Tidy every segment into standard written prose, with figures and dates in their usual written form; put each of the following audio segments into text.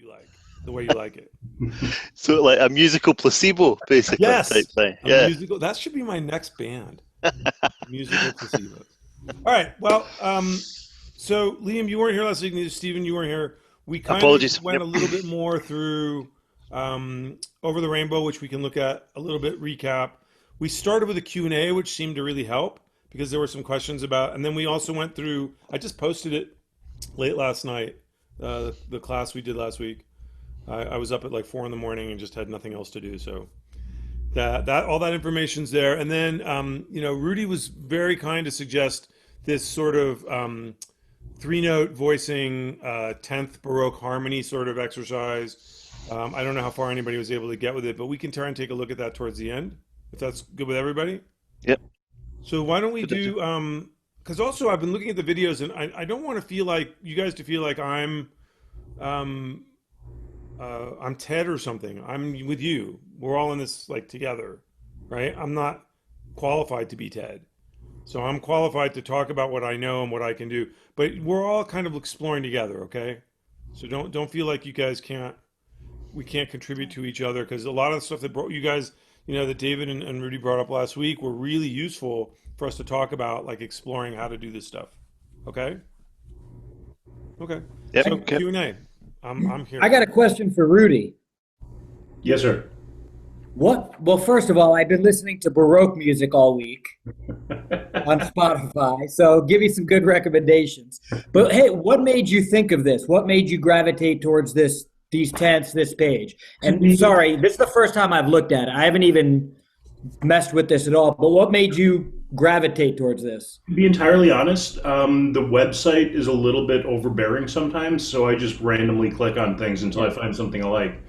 you like, the way you like it. So like a musical placebo, basically, type Yes, thing. a Yeah. musical. That should be my next band. Musical placebos. All right. Well, so Liam, you weren't here last week. Neither Stephen, you weren't here. We kind of Apologies. went Yep. a little bit more through Over the Rainbow, which we can look at a little bit, recap. We started with a Q&A, which seemed to really help because there were some questions about, and then we also went through, I just posted it late last night, the class we did last week. I was up at like 4 in the morning and just had nothing else to do. So that all that information's there. And then Rudy was very kind to suggest this sort of three-note voicing 10th Baroque harmony sort of exercise. I don't know how far anybody was able to get with it, but we can try and take a look at that towards the end, if that's good with everybody. Yep. So why don't we Good idea. do? Because also I've been looking at the videos, and I don't want to feel like you guys to feel like um, I'm Ted or something. I'm with you. We're all in this like together, right? I'm not qualified to be Ted. So I'm qualified to talk about what I know and what I can do. But we're all kind of exploring together, okay? So don't feel like you guys can't we can't contribute to each other because a lot of the stuff that brought you guys, that David and Rudy brought up last week were really useful for us to talk about, like exploring how to do this stuff. Okay? Okay. Yep. So Okay. Q&A. I'm I here. got a question for Rudy. Yes, sir. What? Well, first of all, I've been listening to Baroque music all week on Spotify, so give me some good recommendations. But hey, what made you think of this? What made you gravitate towards these tenets, this page? To And be sorry, this is the first time I've looked at it. I haven't even messed with this at all. But what made you gravitate towards this? to be entirely honest, the website is a little bit overbearing sometimes, so I just randomly click on things until I Yeah. find something I like.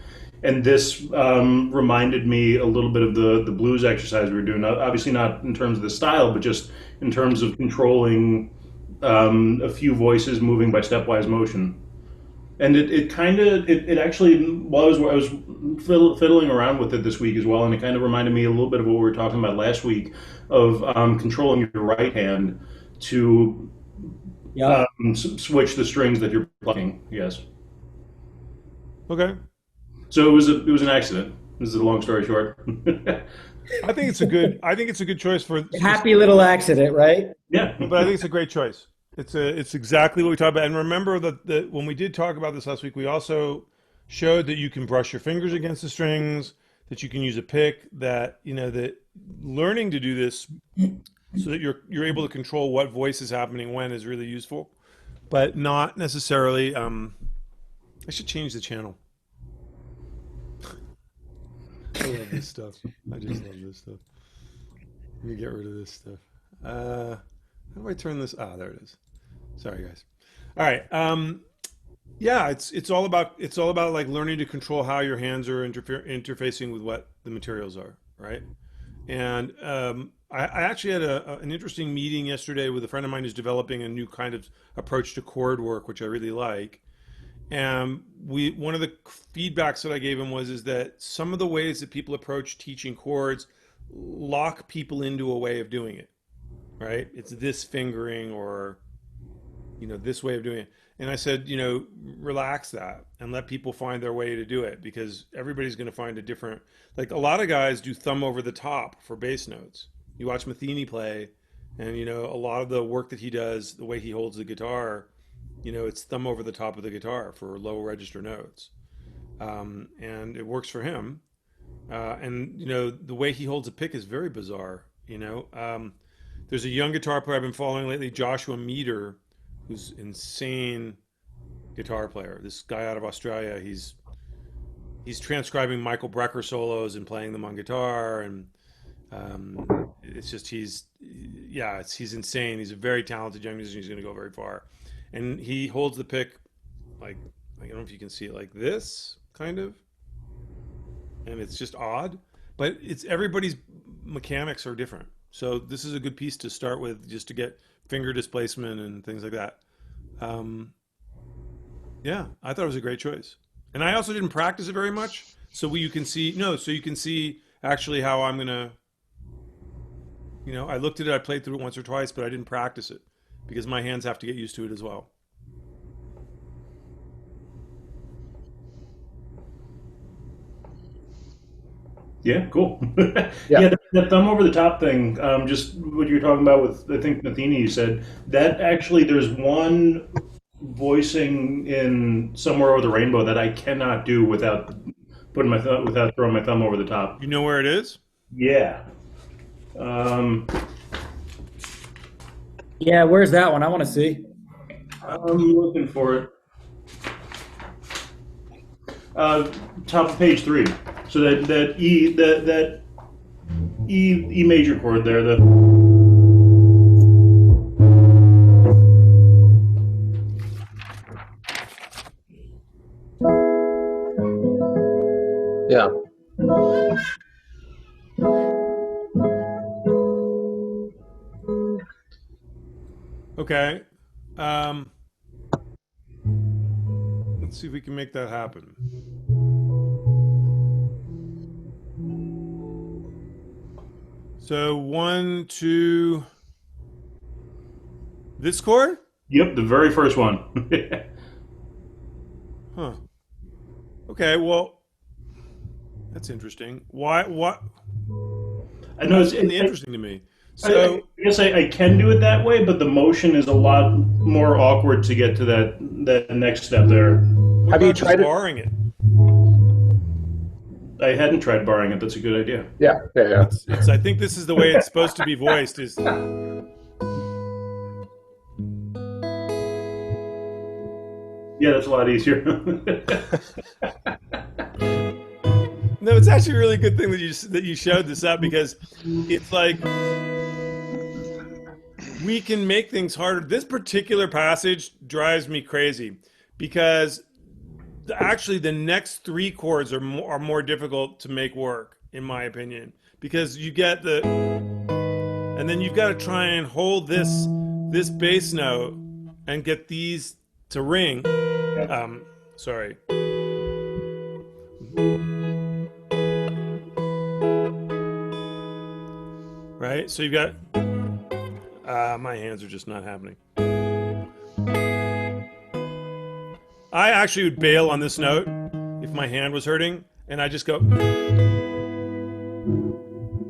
And this reminded me a little bit of the blues exercise we were doing. Obviously, not in terms of the style, but just in terms of controlling a few voices moving by stepwise motion. And it kind of it actually while I was fiddling around with it this week as well, and it kind of reminded me a little bit of what we were talking about last week of controlling your right hand to Yeah. switch the strings that you're plucking. Yes. Okay. So it was an accident. This is a long story short. I think it's a good choice for just Happy little accident, right? Yeah. but I think it's a great choice. It's exactly what we talked about. And remember that when we did talk about this last week, we also showed that you can brush your fingers against the strings, that you can use a pick, that learning to do this so that you're able to control what voice is happening when is really useful, but not necessarily. I should change the channel. I love this stuff. I just love this stuff. Let me get rid of this stuff. How do I turn this? Ah, there it is. Sorry, guys. All right. Yeah, it's all about like learning to control how your hands are interfacing with what the materials are, right? And I actually had an interesting meeting yesterday with a friend of mine who's developing a new kind of approach to chord work, which I really like. And one of the feedbacks that I gave him is that some of the ways that people approach teaching chords lock people into a way of doing it, right? It's this fingering or this way of doing it. And I said, relax that and let people find their way to do it because everybody's going to find a different, like a lot of guys do thumb over the top for bass notes. You watch Matheny play and, a lot of the work that he does, the way he holds the guitar, it's thumb over the top of the guitar for low register notes. And it works for him. And, the way he holds a pick is very bizarre. There's a young guitar player I've been following lately, Joshua Meter, who's insane guitar player. This guy out of Australia, he's transcribing Michael Brecker solos and playing them on guitar, and it's just he's insane. He's a very talented young musician. He's going to go very far, and he holds the pick like I don't know if you can see it like this kind of, and it's just odd, but it's everybody's mechanics are different. So this is a good piece to start with, just to get finger displacement and things like that. Um, yeah, I thought it was a great choice, and I also didn't practice it very much. You can see so you can see actually how I'm gonna. I looked at it, I played through it once or twice, but I didn't practice it because my hands have to get used to it as well. Yeah, cool. Yeah. Yeah, that thumb over the top thing, just what you were talking about with, I think, Matheny, you said, that actually there's one voicing in Somewhere Over the Rainbow that I cannot do without without throwing my thumb over the top. You know where it is? Yeah. Um, Yeah, where's that one? I want to see. I'm looking for it. Top of page 3. So that E major chord there, the Yeah. Okay. Let's see if we can make that happen. So 1, 2. This chord? yep, the very first one. Huh. Okay. Well, that's interesting. Why? What? I know That's really interesting to me. I So guess I can do it that way, but the motion is a lot more awkward to get to that next step there. what Have you about just tried it? barring it? I hadn't tried barring it. That's a good idea. Yeah. Yeah. Yeah. It's. I think this is the way it's supposed to be voiced. Is Yeah, that's a lot easier. no. It's actually a really good thing that you showed this up because it's like we can make things harder. This particular passage drives me crazy because actually the next 3 chords are more difficult to make work, in my opinion, because you get the, and then you've got to try and hold this bass note and get these to ring. Sorry. Right? So you've got, my hands are just not happening. I actually would bail on this note if my hand was hurting, and I just go,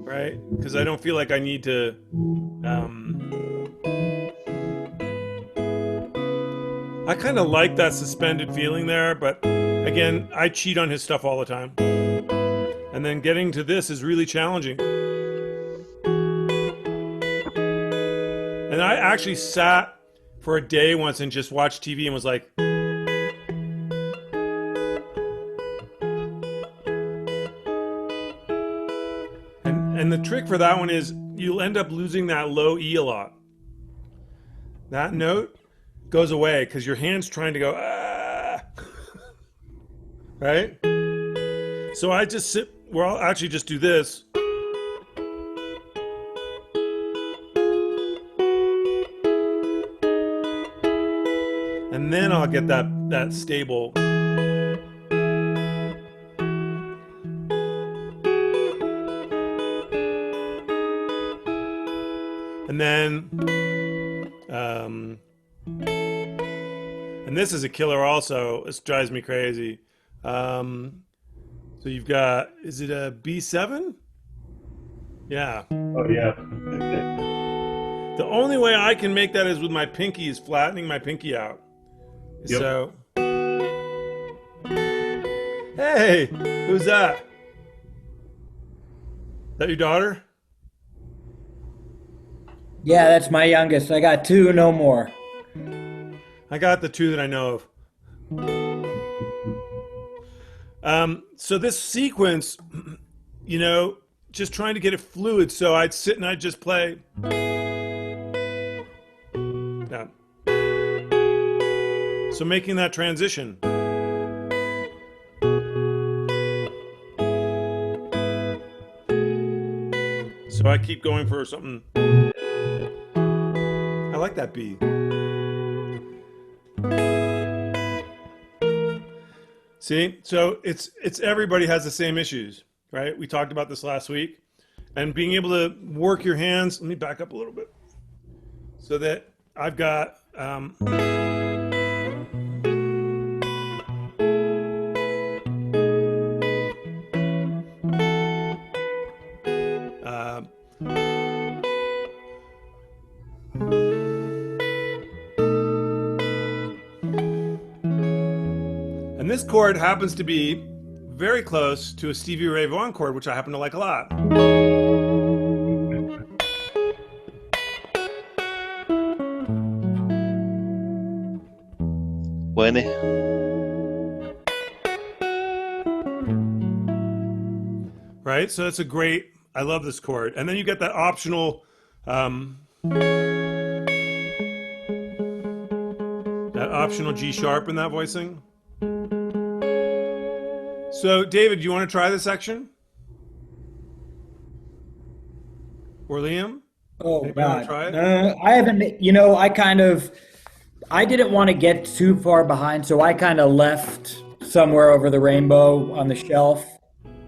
right? Because I don't feel like I need to. I kind of like that suspended feeling there, but again, I cheat on his stuff all the time. And then getting to this is really challenging. And I actually sat for a day once and just watched TV and was like, and the trick for that one is you'll end up losing that low E a lot. That note goes away because your hand's trying to go, ah. Right? So I just sit, well, I'll actually just do this. And then I'll get that stable. And then, and this is a killer also. This drives me crazy. So you've got, is it a B7? Yeah. Oh yeah. The only way I can make that is with my pinky, is flattening my pinky out. Yep. So, hey, who's that? That your daughter? Yeah, that's my youngest. I got 2, no more. I got the 2 that I know of. So this sequence, you know, just trying to get it fluid. So I'd sit and I'd just play. Yeah. So making that transition. So I keep going for something. I like that B. See, so it's everybody has the same issues, right? We talked about this last week, and being able to work your hands. Let me back up a little bit, so that I've got. And this chord happens to be very close to a Stevie Ray Vaughan chord, which I happen to like a lot. Lenny. Right? So that's a great, I love this chord. And then you get that optional, G sharp in that voicing. So, David, you want to try this section? Or Liam? Oh Anybody want to God, try it? I haven't. I didn't want to get too far behind, so I kind of left somewhere over the rainbow on the shelf.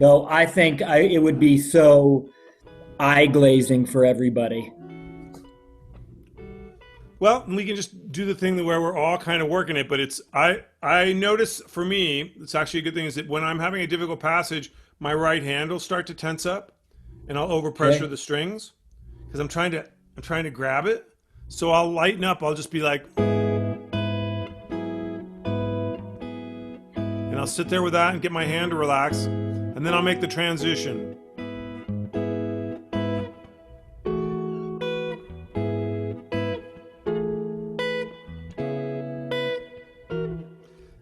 Though I think it would be so eye glazing for everybody. Well, we can just do the thing where we're all kind of working it, but I notice for me, it's actually a good thing is that when I'm having a difficult passage, my right hand will start to tense up and I'll overpressure Okay. the strings because I'm trying to grab it. So I'll lighten up. I'll just be like, and I'll sit there with that and get my hand to relax, and then I'll make the transition.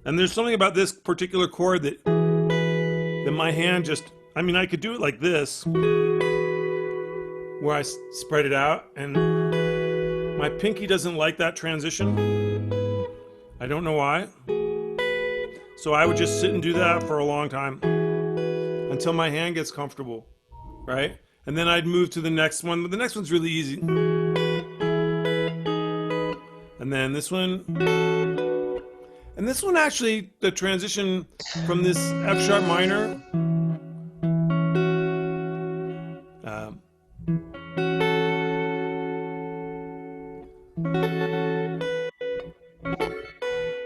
And there's something about this particular chord that my hand just, I mean, I could do it like this, where I spread it out, and my pinky doesn't like that transition. I don't know why. So I would just sit and do that for a long time until my hand gets comfortable, right? And then I'd move to the next one, but the next one's really easy. And then this one. And this one actually, the transition from this F sharp minor,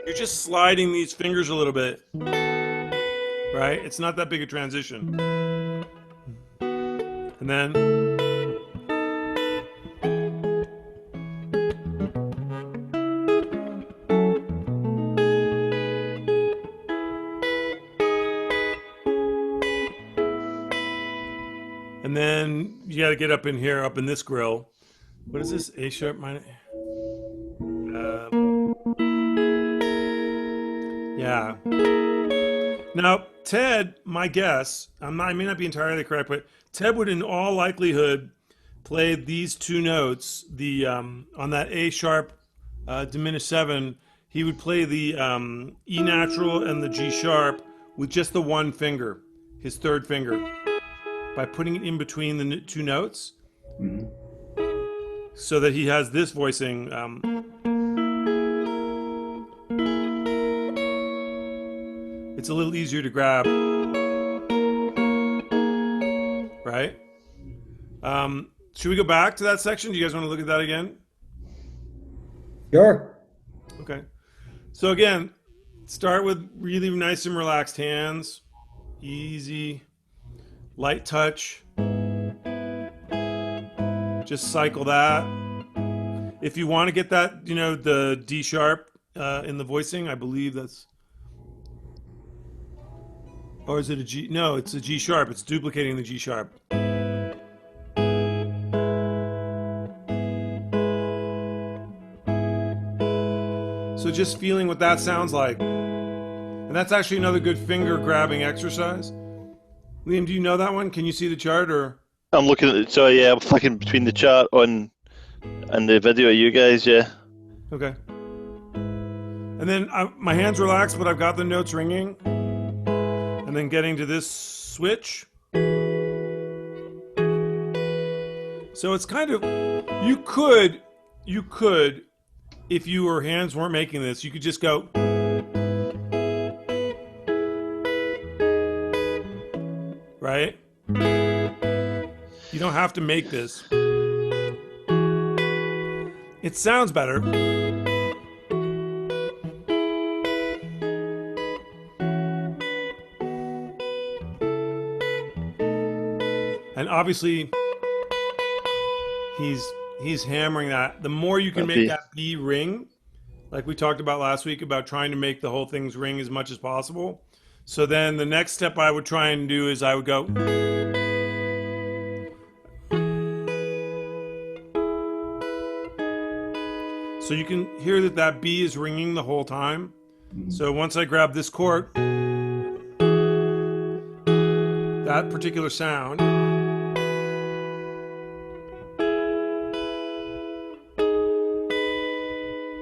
you're just sliding these fingers a little bit, right? It's not that big a transition. And then, you got to get up in here, up in this grill. What is this? A sharp minor. Yeah. Now, Ted, my guess, I may not be entirely correct, but Ted would, in all likelihood, play these two notes. The on that A sharp diminished 7, he would play the E natural and the G sharp with just the one finger, his third finger, by putting it in between the two notes, so that he has this voicing. It's a little easier to grab, right? Should we go back to that section? Do you guys want to look at that again? Sure. Okay. So again, start with really nice and relaxed hands, easy, light touch. Just cycle that. If you want to get that, the D sharp in the voicing, I believe that's. Or is it a G? No, it's a G sharp. It's duplicating the G sharp. So just feeling what that sounds like. And that's actually another good finger grabbing exercise. Liam, do you know that one? Can you see the chart or? I'm looking at it. So yeah, I'm flicking between the chart on and the video of you guys. Yeah. Okay. And then my hands relaxed, but I've got the notes ringing. And then getting to this switch. So it's kind of, you could, if your hands weren't making this, you could just go. Right? You don't have to make this. It sounds better. And obviously, he's hammering that. The more you can make that B ring, like we talked about last week about trying to make the whole things ring as much as possible. So then the next step I would try and do is I would go. So you can hear that that B is ringing the whole time. So once I grab this chord, that particular sound,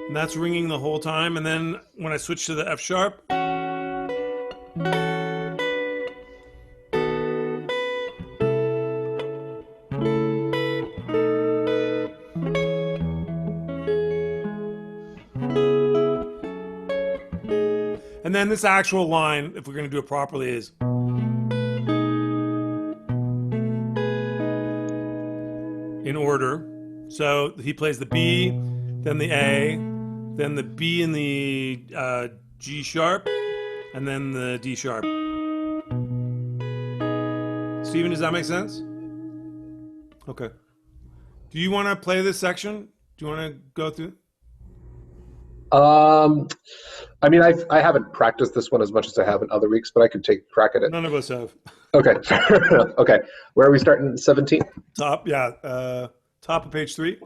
and that's ringing the whole time. And then when I switch to the F sharp, and then this actual line, if we're going to do it properly, is in order. So he plays the B, then the A, then the B and the G sharp, and then the D sharp. Steven, does that make sense? Okay. Do you want to play this section? Do you want to go through? I mean, I haven't practiced this one as much as I have in other weeks, but I could take a crack at it. None of us have. Okay. Okay. Where are we starting? 17? Top, yeah. Top of page 3.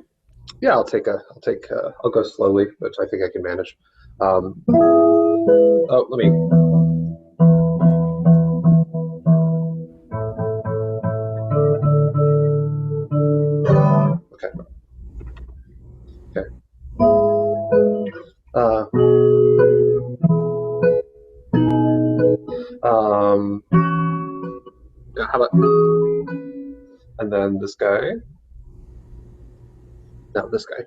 Yeah, I'll go slowly, which I think I can manage. Let me. Okay. Okay. Yeah, how about, and then this guy. No, this guy.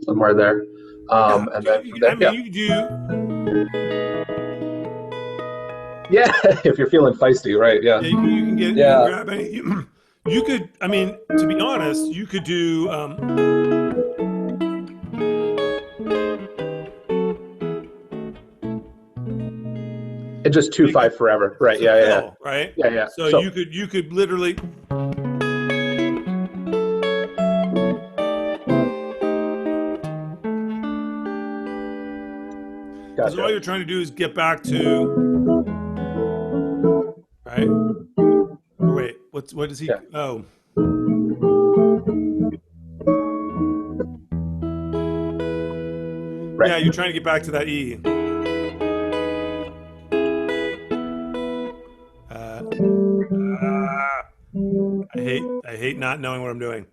Somewhere there. And then, you do. Yeah, if you're feeling feisty, right? Yeah. Yeah, you can get. Yeah. You can grab any. You could. I mean, to be honest, you could do. And just 2/5 forever, right? Yeah, yeah, yeah. Right. Yeah, yeah. So you could literally. Because all you're trying to do is get back to, right? Wait, what is he? Yeah. Oh. Right. Yeah, you're trying to get back to that E. I hate not knowing what I'm doing.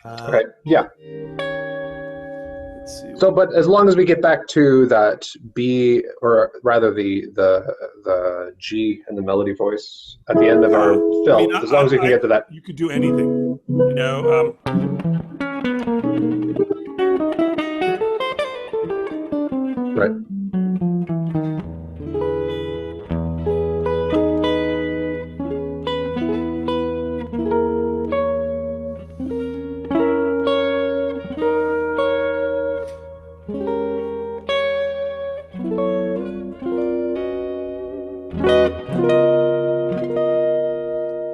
Okay. Yeah. Let's see. So, but as long as we get back to that B, or rather the G and the melody voice at the end of our fill, as long as we can get to that. You could do anything, you know. Right.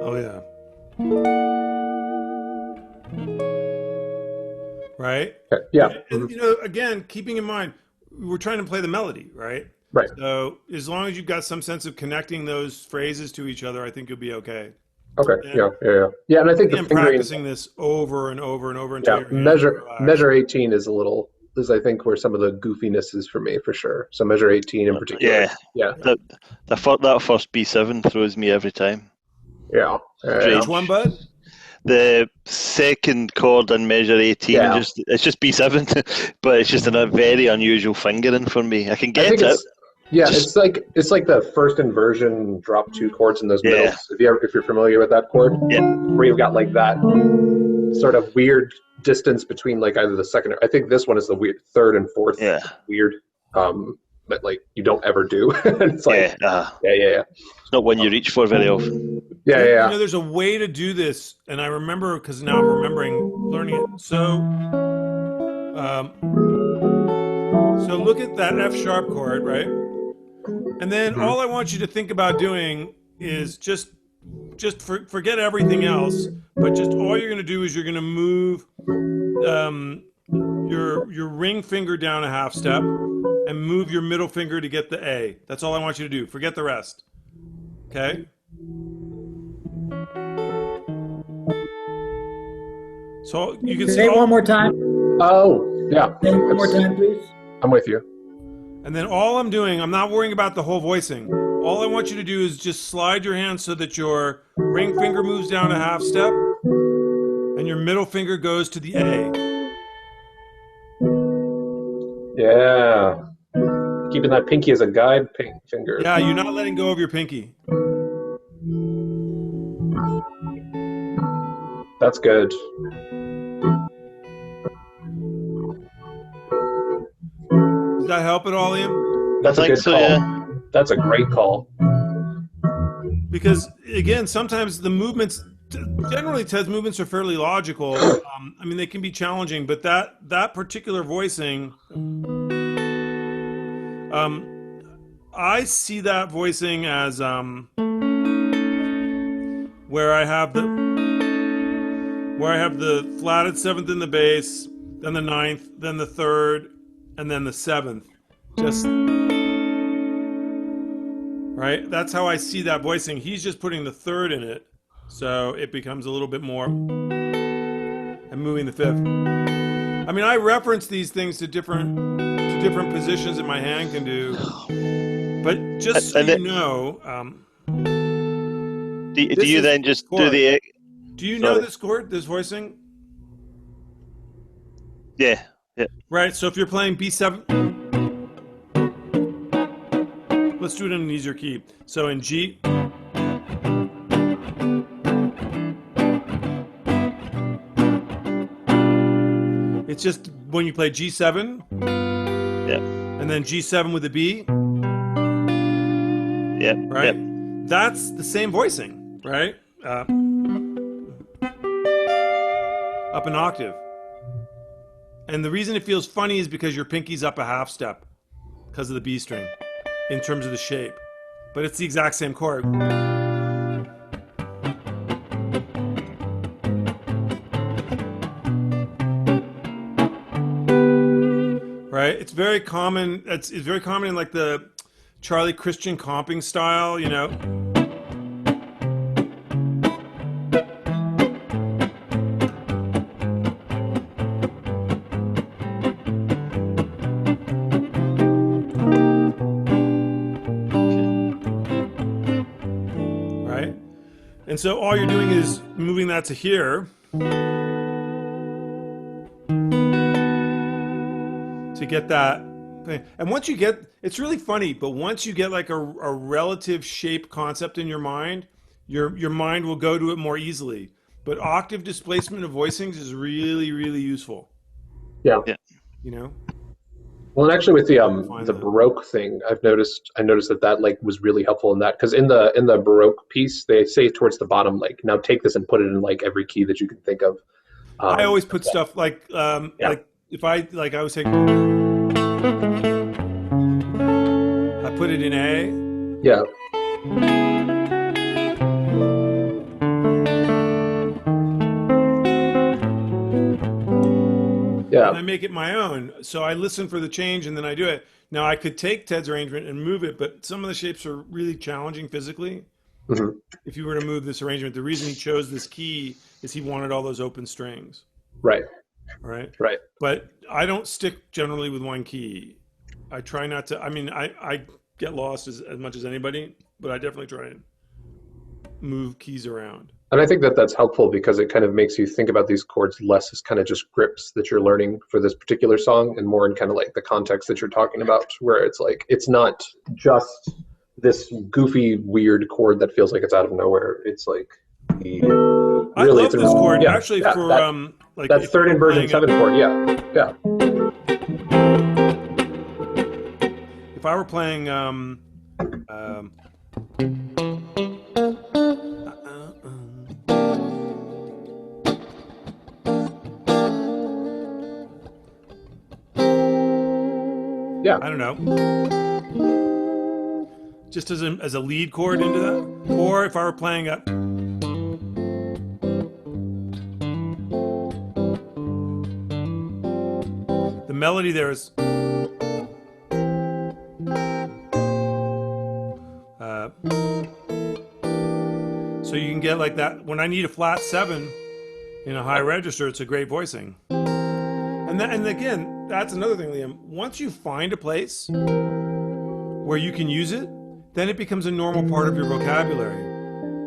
Oh yeah. Right? Okay. Yeah. And you know, again, keeping in mind, we're trying to play the melody, right? Right. So as long as you've got some sense of connecting those phrases to each other, I think you'll be okay. Okay. And, Yeah. And I think the and fingering, practicing this over and over and over until yeah, your hands relax. measure 18 is I think where some of the goofiness is for me, for sure. So measure 18 in particular. Yeah. That first B7 throws me every time. Yeah. Which one, bud? The second chord in measure 18, Yeah. it's just B7, but it's just a very unusual fingering for me. I can get it. Yeah, Just- it's like the first inversion drop 2 chords in those Yeah. middles. If you're familiar with that chord, Yeah. where you've got like that sort of weird distance between like either the second. I think this one is the weird third and fourth. Yeah. Weird. but like you don't ever do. And it's like, yeah. It's not one you reach for very often. Yeah. You know, there's a way to do this, and I remember because now I'm remembering learning it. So look at that F sharp chord, right? And then all I want you to think about doing is just forget everything else, but just all you're going to do is you're going to move your ring finger down a half step and move your middle finger to get the A. That's all I want you to do. Forget the rest. Okay? So you can say it one more time. Oh, yeah. Say it one more time, please. I'm with you. And then all I'm doing, I'm not worrying about the whole voicing. All I want you to do is just slide your hand so that your ring finger moves down a half step and your middle finger goes to the A. Yeah. Keeping that pinky as a guide finger. Yeah, you're not letting go of your pinky. That's good. Does that help at all, Liam? That's a good call. Yeah. That's a great call. Because, again, sometimes the movements, generally Ted's movements are fairly logical. I mean, they can be challenging, but that particular voicing, I see that voicing as where I have the flatted seventh in the bass, then the ninth, then the third, and then the seventh. Just right? That's how I see that voicing. He's just putting the third in it, so it becomes a little bit more, and moving the fifth. I mean, I reference these things to different positions that my hand can do, but just so you know, do you then just do the? Do you know this chord, this voicing? Yeah. Right. So if you're playing B7. Let's do it in an easier key. So in G, it's just when you play G7, and then G7 with a B, right? That's the same voicing, right? Up an octave. And the reason it feels funny is because your pinky's up a half step because of the B string. In terms of the shape, but it's the exact same chord. Right? It's very common. It's very common in like the Charlie Christian comping style, you know. And so all you're doing is moving that to here to get that thing. And once you get, it's really funny, but once you get like a relative shape concept in your mind, your mind will go to it more easily. But octave displacement of voicings is really, really useful. Yeah. You know? Well, and actually with the Baroque thing, I noticed that like was really helpful in that, because in the Baroque piece they say towards the bottom, like, now take this and put it in like every key that you can think of. I always put stuff like if I was saying, I put it in A. Yeah. Yeah. And I make it my own. So I listen for the change and then I do it. Now I could take Ted's arrangement and move it, but some of the shapes are really challenging physically. Mm-hmm. If you were to move this arrangement, the reason he chose this key is he wanted all those open strings. Right. Right. Right. But I don't stick generally with one key. I try not to. I mean, I get lost as much as anybody, but I definitely try and move keys around. And I think that that's helpful because it kind of makes you think about these chords less as kind of just grips that you're learning for this particular song, and more in kind of like the context that you're talking about, where it's like, it's not just this goofy, weird chord that feels like it's out of nowhere. It's like I love this chord actually for like that third inversion 7 chord. Yeah. If if I were playing, Yeah. I don't know, just as a lead chord into that, or if I were playing a, the melody there is. So you can get like that. When I need a flat 7 in a high register, it's a great voicing. And again, that's another thing, Liam. Once you find a place where you can use it, then it becomes a normal part of your vocabulary.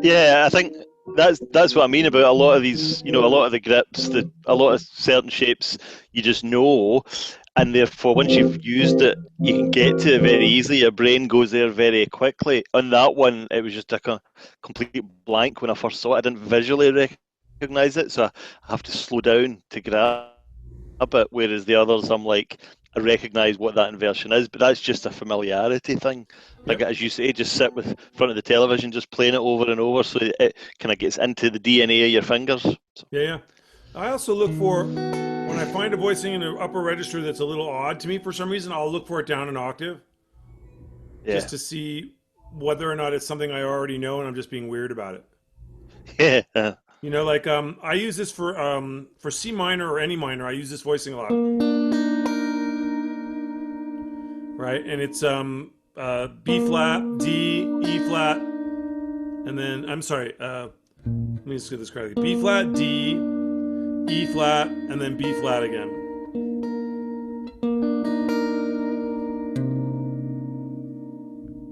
Yeah, I think that's what I mean about a lot of these, a lot of the grips, a lot of certain shapes you just know, and therefore once you've used it, you can get to it very easily. Your brain goes there very quickly. On that one, it was just a complete blank when I first saw it. I didn't visually recognize it, so I have to slow down to grab it. Whereas the others, I'm like, I recognize what that inversion is, but that's just a familiarity thing. Like, Yep. as you say, just sit with front of the television, just playing it over and over, so it kind of gets into the DNA of your fingers. Yeah, yeah. I also look for, when I find a voicing in an upper register that's a little odd to me for some reason, I'll look for it down an octave Yeah, just to see whether or not it's something I already know and I'm just being weird about it. yeah, Like I use this for C minor or any minor. I use this voicing a lot, right? And it's B flat, D, E flat, and then I'm sorry. Let me just get this correctly. B flat, D, E flat, and then B flat again.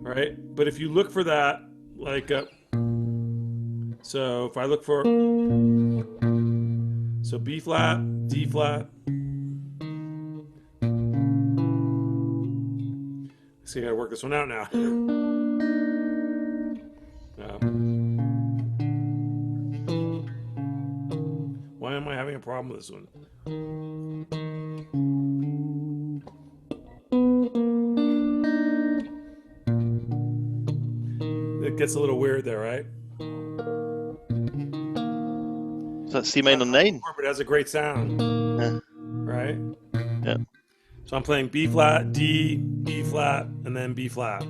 All right, but if you look for that, like, so if I look for, so B flat, D flat. See, I gotta work this one out now. Why am I having a problem with this one? It gets a little weird there, right? is that C minor 9? But it has a great sound, Yeah, right? yeah, So I'm playing B flat, D, E flat, and then B flat,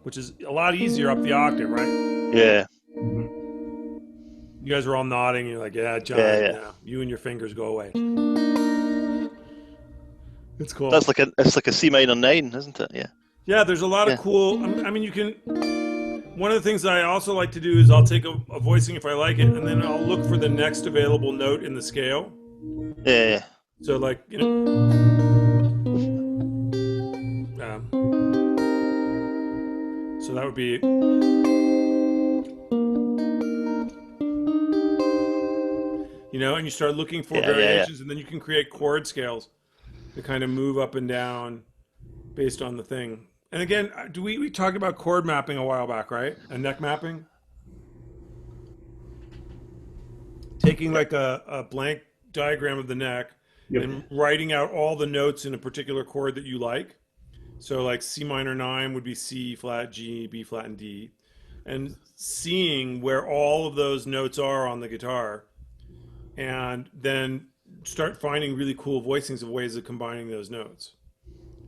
which is a lot easier up the octave, right? yeah, You guys are all nodding. You're like, yeah, John, yeah. yeah. You and your fingers go away. It's cool. It's like a C minor 9, isn't it? Yeah, Yeah, there's a lot of yeah, cool. I mean, you can. One of the things that I also like to do is I'll take a voicing if I like it, and then I'll look for the next available note in the scale. yeah. So, like, so that would be. And you start looking for Yeah, yeah, variations, and then you can create chord scales to kind of move up and down based on the thing. And again, we talked about chord mapping a while back, right? And neck mapping. Taking like a blank diagram of the neck Yep. and writing out all the notes in a particular chord that you like. So like C minor 9 would be C flat, G, B flat, and D. And seeing where all of those notes are on the guitar, and then start finding really cool voicings of ways of combining those notes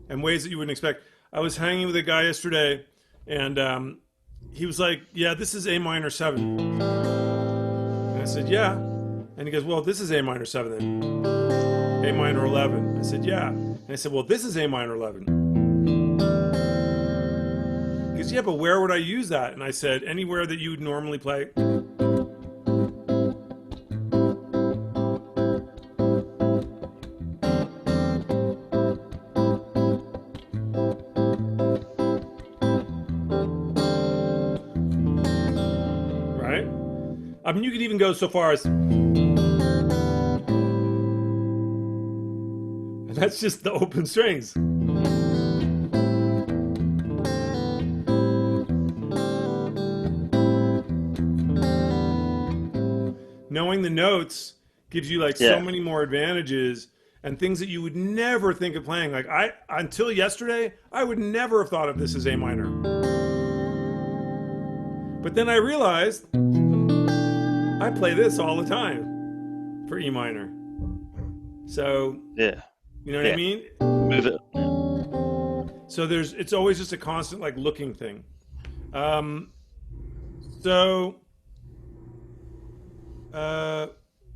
and ways that you wouldn't expect. I was hanging with a guy yesterday, and he was like, yeah, this is A minor 7. And I said, yeah. And he goes, well, this is A minor 7 then. A minor 11. I said, yeah. And I said, well, this is A minor 11. He goes, yeah, but where would I use that? And I said, anywhere that you would normally play. Right? I mean, you could even go so far as. And that's just the open strings. Knowing the notes gives you like so Yeah. many more advantages and things that you would never think of playing. Like until yesterday, I would never have thought of this as A minor. But then I realized I play this all the time for E minor. So, Yeah. you know what I mean? Move it. So it's always just a constant like looking thing. So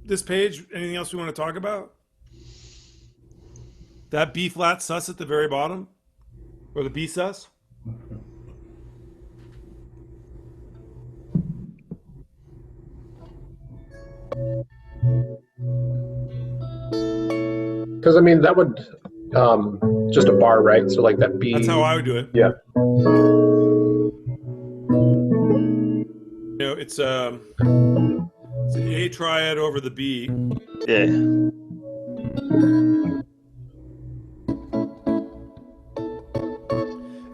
this page, anything else we want to talk about? That B flat sus at the very bottom, or the B sus. Because I mean that would just a bar, right? So like that B. That's how I would do it. Yeah. You know, it's the A triad over the B. Yeah.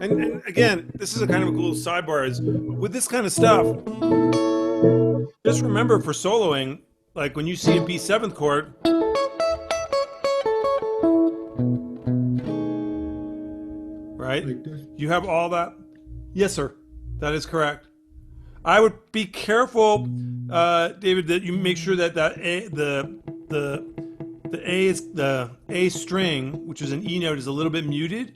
And again, this is a kind of a cool sidebar. Is with this kind of stuff, just remember for soloing, like when you see a B7th chord, right? You have all that. Yes, sir. That is correct. I would be careful, David, that you make sure that the A string, which is an E note, is a little bit muted.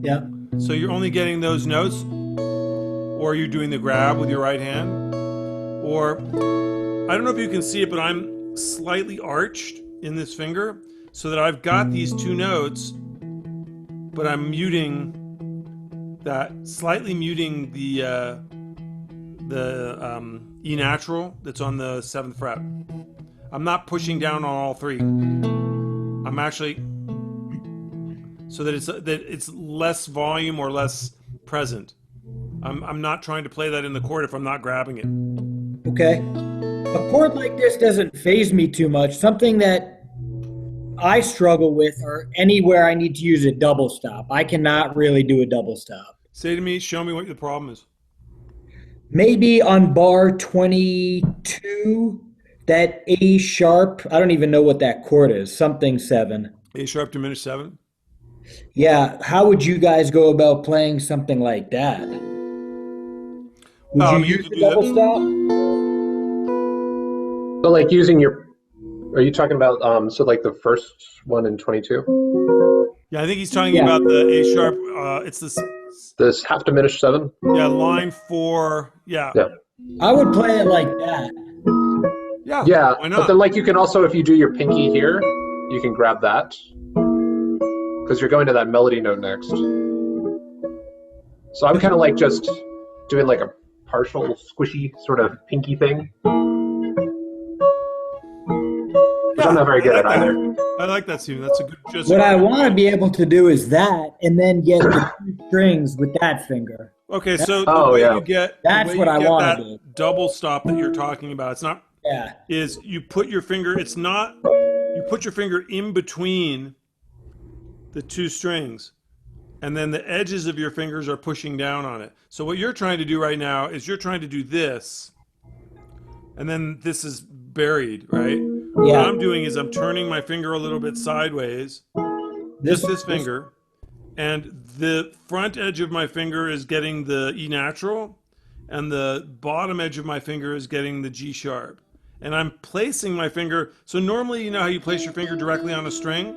Yeah. So you're only getting those notes, or you're doing the grab with your right hand, or I don't know if you can see it, but I'm slightly arched in this finger so that I've got these two notes, but I'm muting that, slightly muting the E natural that's on the 7th fret. I'm not pushing down on all three. I'm actually, so that it's less volume or less present. I'm not trying to play that in the chord if I'm not grabbing it. Okay. A chord like this doesn't faze me too much. Something that I struggle with are anywhere I need to use a double stop. I cannot really do a double stop. Say to me, show me what the problem is. Maybe on bar 22, that A sharp, I don't even know what that chord is, something 7. A sharp diminished 7? Yeah, how would you guys go about playing something like that? Would you use the double stop? So like using your, are you talking about so like the first one in 22? Yeah, I think he's talking about the A sharp. It's this half diminished 7. Yeah, line 4. Yeah. I would play it like that. Yeah. Why not? But then like you can also, if you do your pinky here, you can grab that because you're going to that melody note next. So I'm kind of like just doing like a partial squishy sort of pinky thing. But I'm not very good at either. I like that, Steven. That's a good. Just what I want to be able to do is that, and then get the 2 strings with that finger. Okay, so the way you get that's what I want to do. Double stop that you're talking about. It's not. Yeah. Is you put your finger. It's not. You put your finger in between the 2 strings, and then the edges of your fingers are pushing down on it. So what you're trying to do right now is you're trying to do this, and then this is buried, right? Yeah. What I'm doing is I'm turning my finger a little bit sideways, just this finger, and the front edge of my finger is getting the E natural, and the bottom edge of my finger is getting the G sharp. And I'm placing my finger, so normally you know how you place your finger directly on a string?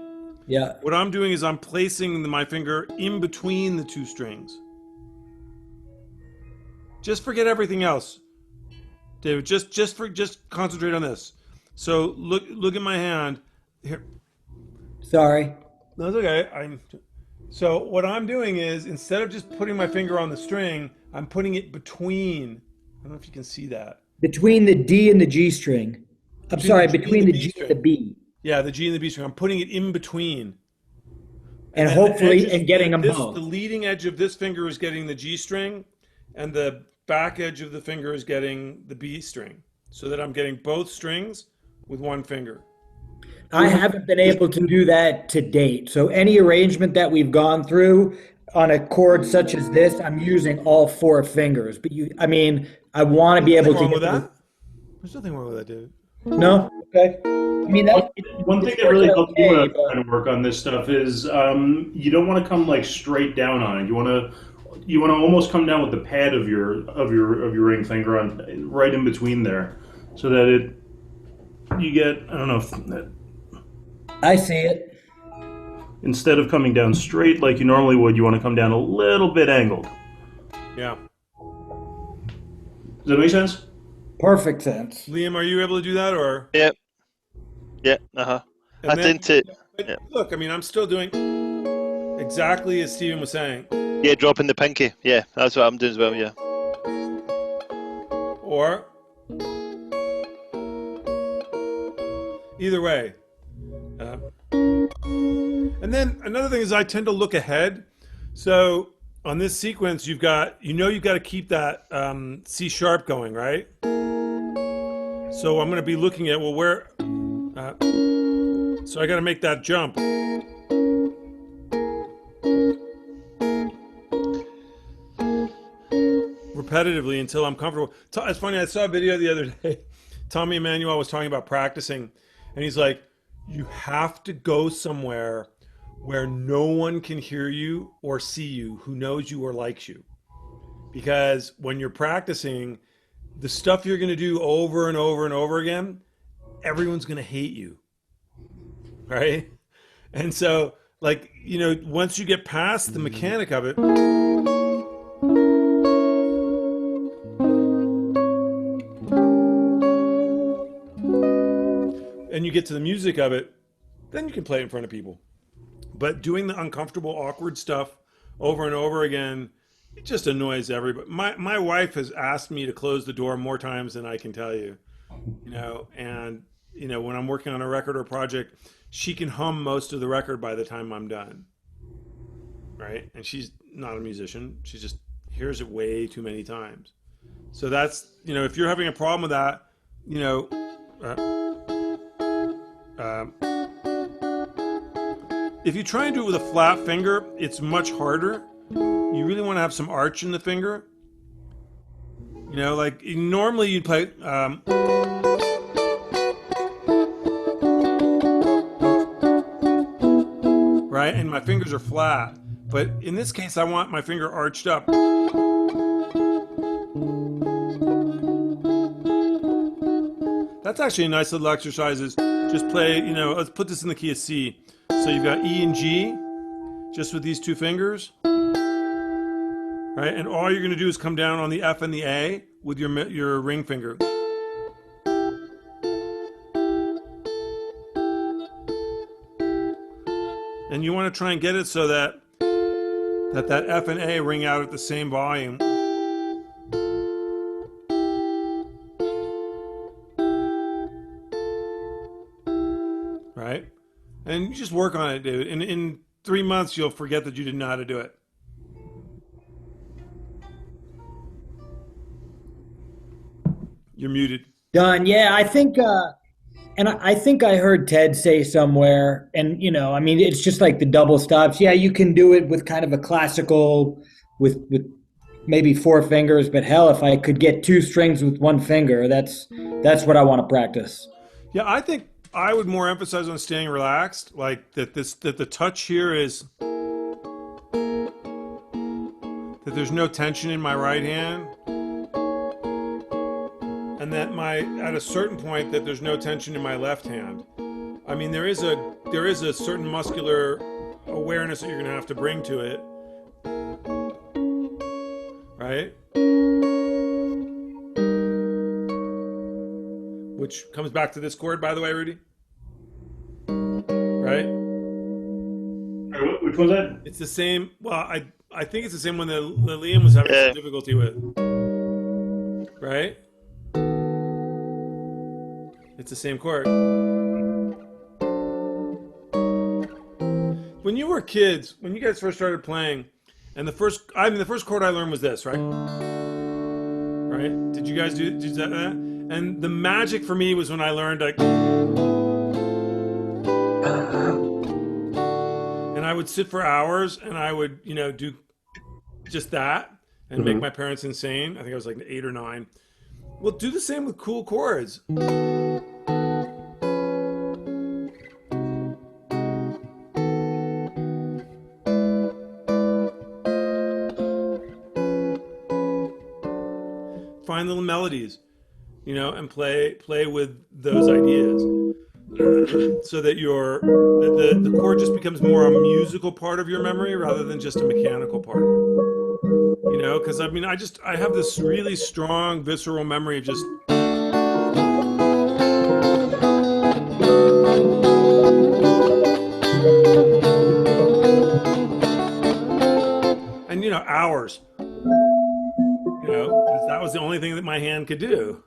Yeah. What I'm doing is I'm placing my finger in between the 2 strings. Just forget everything else, David. Just concentrate on this. So look at my hand here. Sorry. No, it's okay. So what I'm doing is instead of just putting my finger on the string, I'm putting it between. I don't know if you can see that. Between the D and the G string. Between the G and the B. Yeah, the G and the B string. I'm putting it in between. And hopefully, and getting them both. The leading edge of this finger is getting the G string, and the back edge of the finger is getting the B string, so that I'm getting both strings with one finger. I haven't been able to do that to date. So any arrangement that we've gone through on a chord such as this, I'm using all 4 fingers. But I want to be able to. With that? There's nothing wrong with that, David. No? Okay. I mean, One thing it's that really working helps me when okay, I'm but trying to work on this stuff is you don't want to come like straight down on it. You want to almost come down with the pad of your ring finger on right in between there, so that you get, I don't know, I see it. instead of coming down straight like you normally would, you want to come down a little bit angled. Yeah. Does that make sense? Perfect sense. Liam, are you able to do that, or? Yeah, yeah, uh-huh. I And then, tend to, but yeah, look, I mean, I'm still doing exactly as Steven was saying. yeah, dropping the pinky. Yeah, that's what I'm doing as well. Yeah, Or either way. Uh, and then another thing is I tend to look ahead. So on this sequence, you've got to keep that C sharp going, right? So I'm going to be looking at, well, where, so I got to make that jump. Repetitively until I'm comfortable. It's funny, I saw a video the other day. Tommy Emmanuel was talking about practicing, and he's like, you have to go somewhere where no one can hear you or see you who knows you or likes you. Because when you're practicing, the stuff you're going to do over and over and over again, everyone's going to hate you. Right? And so, like, once you get past the mechanic of it, and you get to the music of it, then you can play it in front of people. But doing the uncomfortable, awkward stuff over and over again, it just annoys everybody. My wife has asked me to close the door more times than I can tell you. And when I'm working on a record or project, she can hum most of the record by the time I'm done. Right? And she's not a musician. She just hears it way too many times. So that's, if you're having a problem with that, if you try and do it with a flat finger, it's much harder. You really want to have some arch in the finger. Like normally you'd play, right? And my fingers are flat. But in this case, I want my finger arched up. That's actually a nice little exercise. Is just play, let's put this in the key of C. So you've got E and G, just with these two fingers, right? And all you're going to do is come down on the F and the A with your ring finger. And you want to try and get it so that F and A ring out at the same volume. Right? And you just work on it, dude. In 3 months, you'll forget that you didn't know how to do it. You're muted. Done. Yeah, I think, and I think I heard Ted say somewhere, and I mean, it's just like the double stops. Yeah, you can do it with kind of a classical, with maybe four fingers. But hell, if I could get two strings with one finger, that's what I want to practice. Yeah, I think I would more emphasize on staying relaxed, like that the touch here is that there's no tension in my right hand, and that at a certain point that there's no tension in my left hand. I mean, there is a certain muscular awareness that you're going to have to bring to it, right? Which comes back to this chord, by the way, Rudy. Right? Which one's that? It's the same. Well, I think it's the same one that Liam was having some difficulty with. Right? It's the same chord. When you were kids, when you guys first started playing, and the first chord I learned was this, right? Right? Did you guys do that? And the magic for me was when I learned, like, and I would sit for hours and I would, do just that and make my parents insane. I think I was like 8 or 9. Well, do the same with cool chords. find little melodies, and play with those ideas, so that the chord just becomes more a musical part of your memory rather than just a mechanical part. Because I mean, I have this really strong visceral memory of just and hours. 'Cause that was the only thing that my hand could do.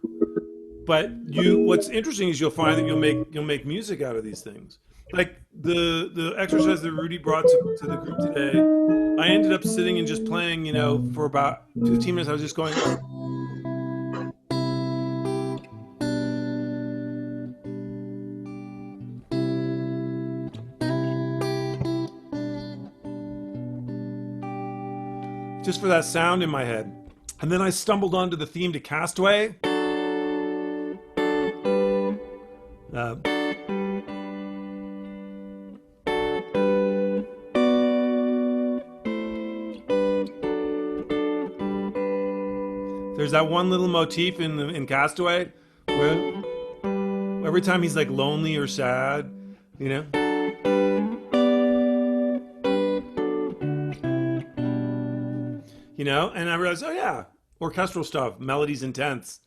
But what's interesting is you'll find that you'll make music out of these things. Like the exercise that Rudy brought to the group today, I ended up sitting and just playing, for about 15 minutes. I was just going, just for that sound in my head. And then I stumbled onto the theme to Castaway. Uh, there's that one little motif in Castaway where every time he's like lonely or sad, you know, and I realized, oh yeah, orchestral stuff, melodies intense.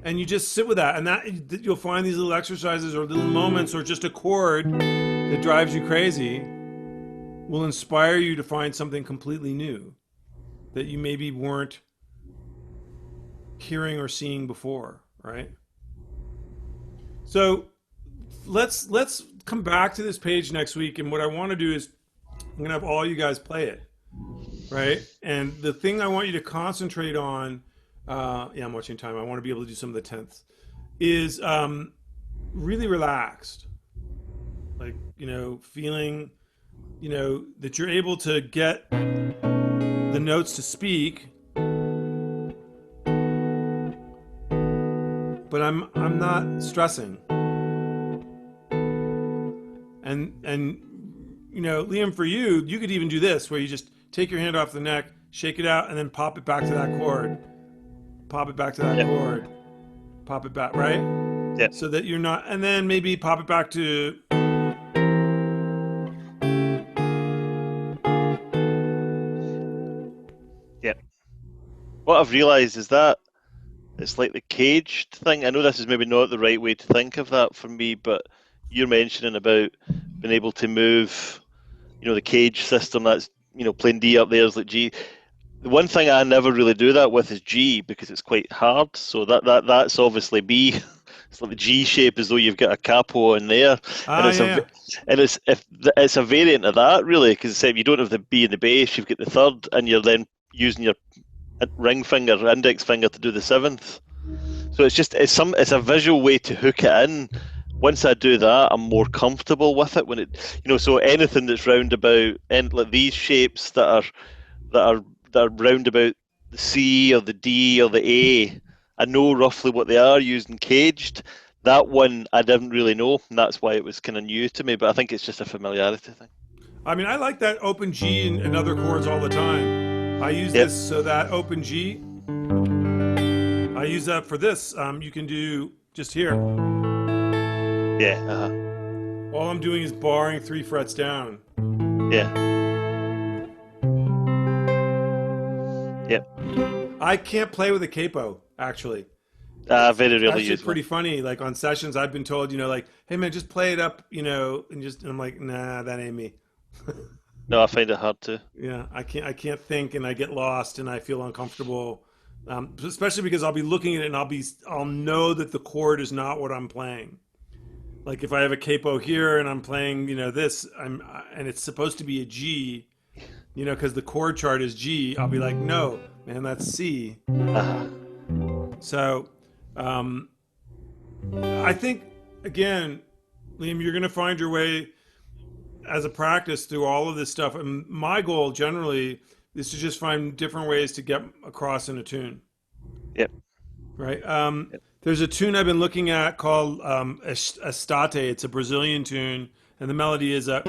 And you just sit with that, and that you'll find these little exercises or little moments or just a chord that drives you crazy will inspire you to find something completely new that you maybe weren't hearing or seeing before, right? So let's come back to this page next week, and what I want to do is I'm gonna have all you guys play it, right? And the thing I want you to concentrate on, yeah, I'm watching time. I want to be able to do some of the tenths. Is really relaxed, like feeling, that you're able to get the notes to speak, but I'm not stressing. And Liam, for you could even do this, where you just take your hand off the neck, shake it out, and then pop it back to that chord. Pop it back to that chord. Pop it back, right? Yeah. So that you're not, and then maybe pop it back to. Yeah. What I've realised is that it's like the caged thing. I know this is maybe not the right way to think of that for me, but you're mentioning about being able to move, the cage system. That's playing D up there is like G. The one thing I never really do that with is G, because it's quite hard. So that's obviously B. It's like the G shape, as though you've got a capo in there, and Yeah. it's a variant of that really, because if you don't have the B in the bass, you've got the third, and you're then using your ring finger, index finger to do the seventh. So it's a visual way to hook it in. Once I do that, I'm more comfortable with it when so anything that's roundabout, and like these shapes that are round about the C or the D or the A, I know roughly what they are using caged. That one I didn't really know, and that's why it was kind of new to me, but I think it's just a familiarity thing. I mean, I like that open G in other chords all the time. I use Yep. this, so that open G, I use that for this. You can do just here. Yeah, All I'm doing is barring 3 frets down. yeah. Yep. I can't play with a capo, actually. Very rarely Actually use pretty one. funny. Like on sessions, I've been told, like, hey man, just play it up, and I'm like, nah, that ain't me. No, I find it hard to. Yeah, I can't think, and I get lost, and I feel uncomfortable. Especially because I'll be looking at it, and I'll know that the chord is not what I'm playing. Like if I have a capo here and I'm playing, this, and it's supposed to be a G, because the chord chart is G. I'll be like, no, man, that's C. So, I think again, Liam, you're going to find your way as a practice through all of this stuff. And my goal generally is to just find different ways to get across in a tune. Yep. Right. Yep. There's a tune I've been looking at called Estate. It's a Brazilian tune, and the melody is a.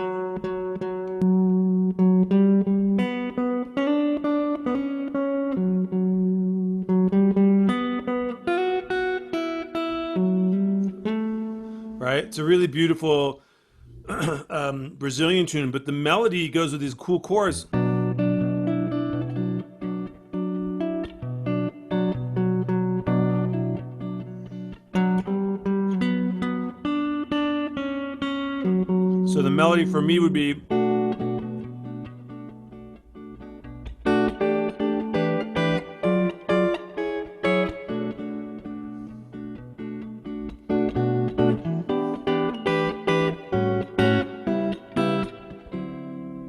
right? It's a really beautiful Brazilian tune, but the melody goes with these cool chords. So the melody for me would be.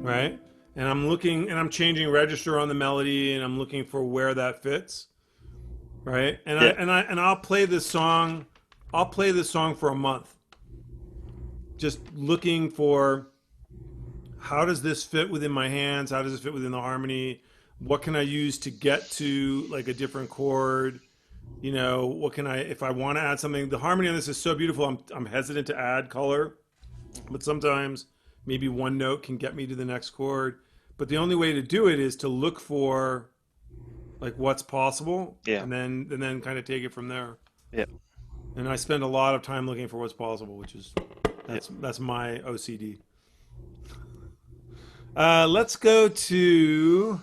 Right? And I'm looking and I'm changing register on the melody and I'm looking for where that fits. Right? And Yeah. I'll play this song. I'll play this song for a month. Just looking for how does this fit within my hands? How does it fit within the harmony? What can I use to get to like a different chord? You know, what can I, if I want to add something? The harmony on this is so beautiful. I'm hesitant to add color, but sometimes maybe one note can get me to the next chord. But the only way to do it is to look for like what's possible, Yeah. and then kind of take it from there. Yeah. And I spend a lot of time looking for what's possible, which is that's my OCD. Let's go to.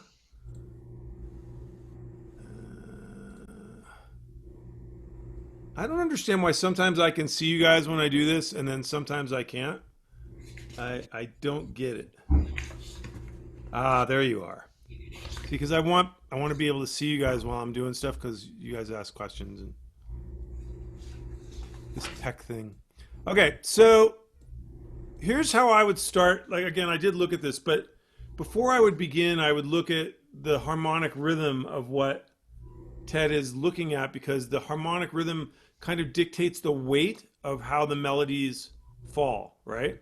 I don't understand why sometimes I can see you guys when I do this, and then sometimes I can't. I don't get it. Ah, there you are. Because I want to be able to see you guys while I'm doing stuff because you guys ask questions and this tech thing. Okay, so here's how I would start. Like again, I did look at this, but before I would begin, I would look at the harmonic rhythm of what Ted is looking at because the harmonic rhythm kind of dictates the weight of how the melodies fall, right?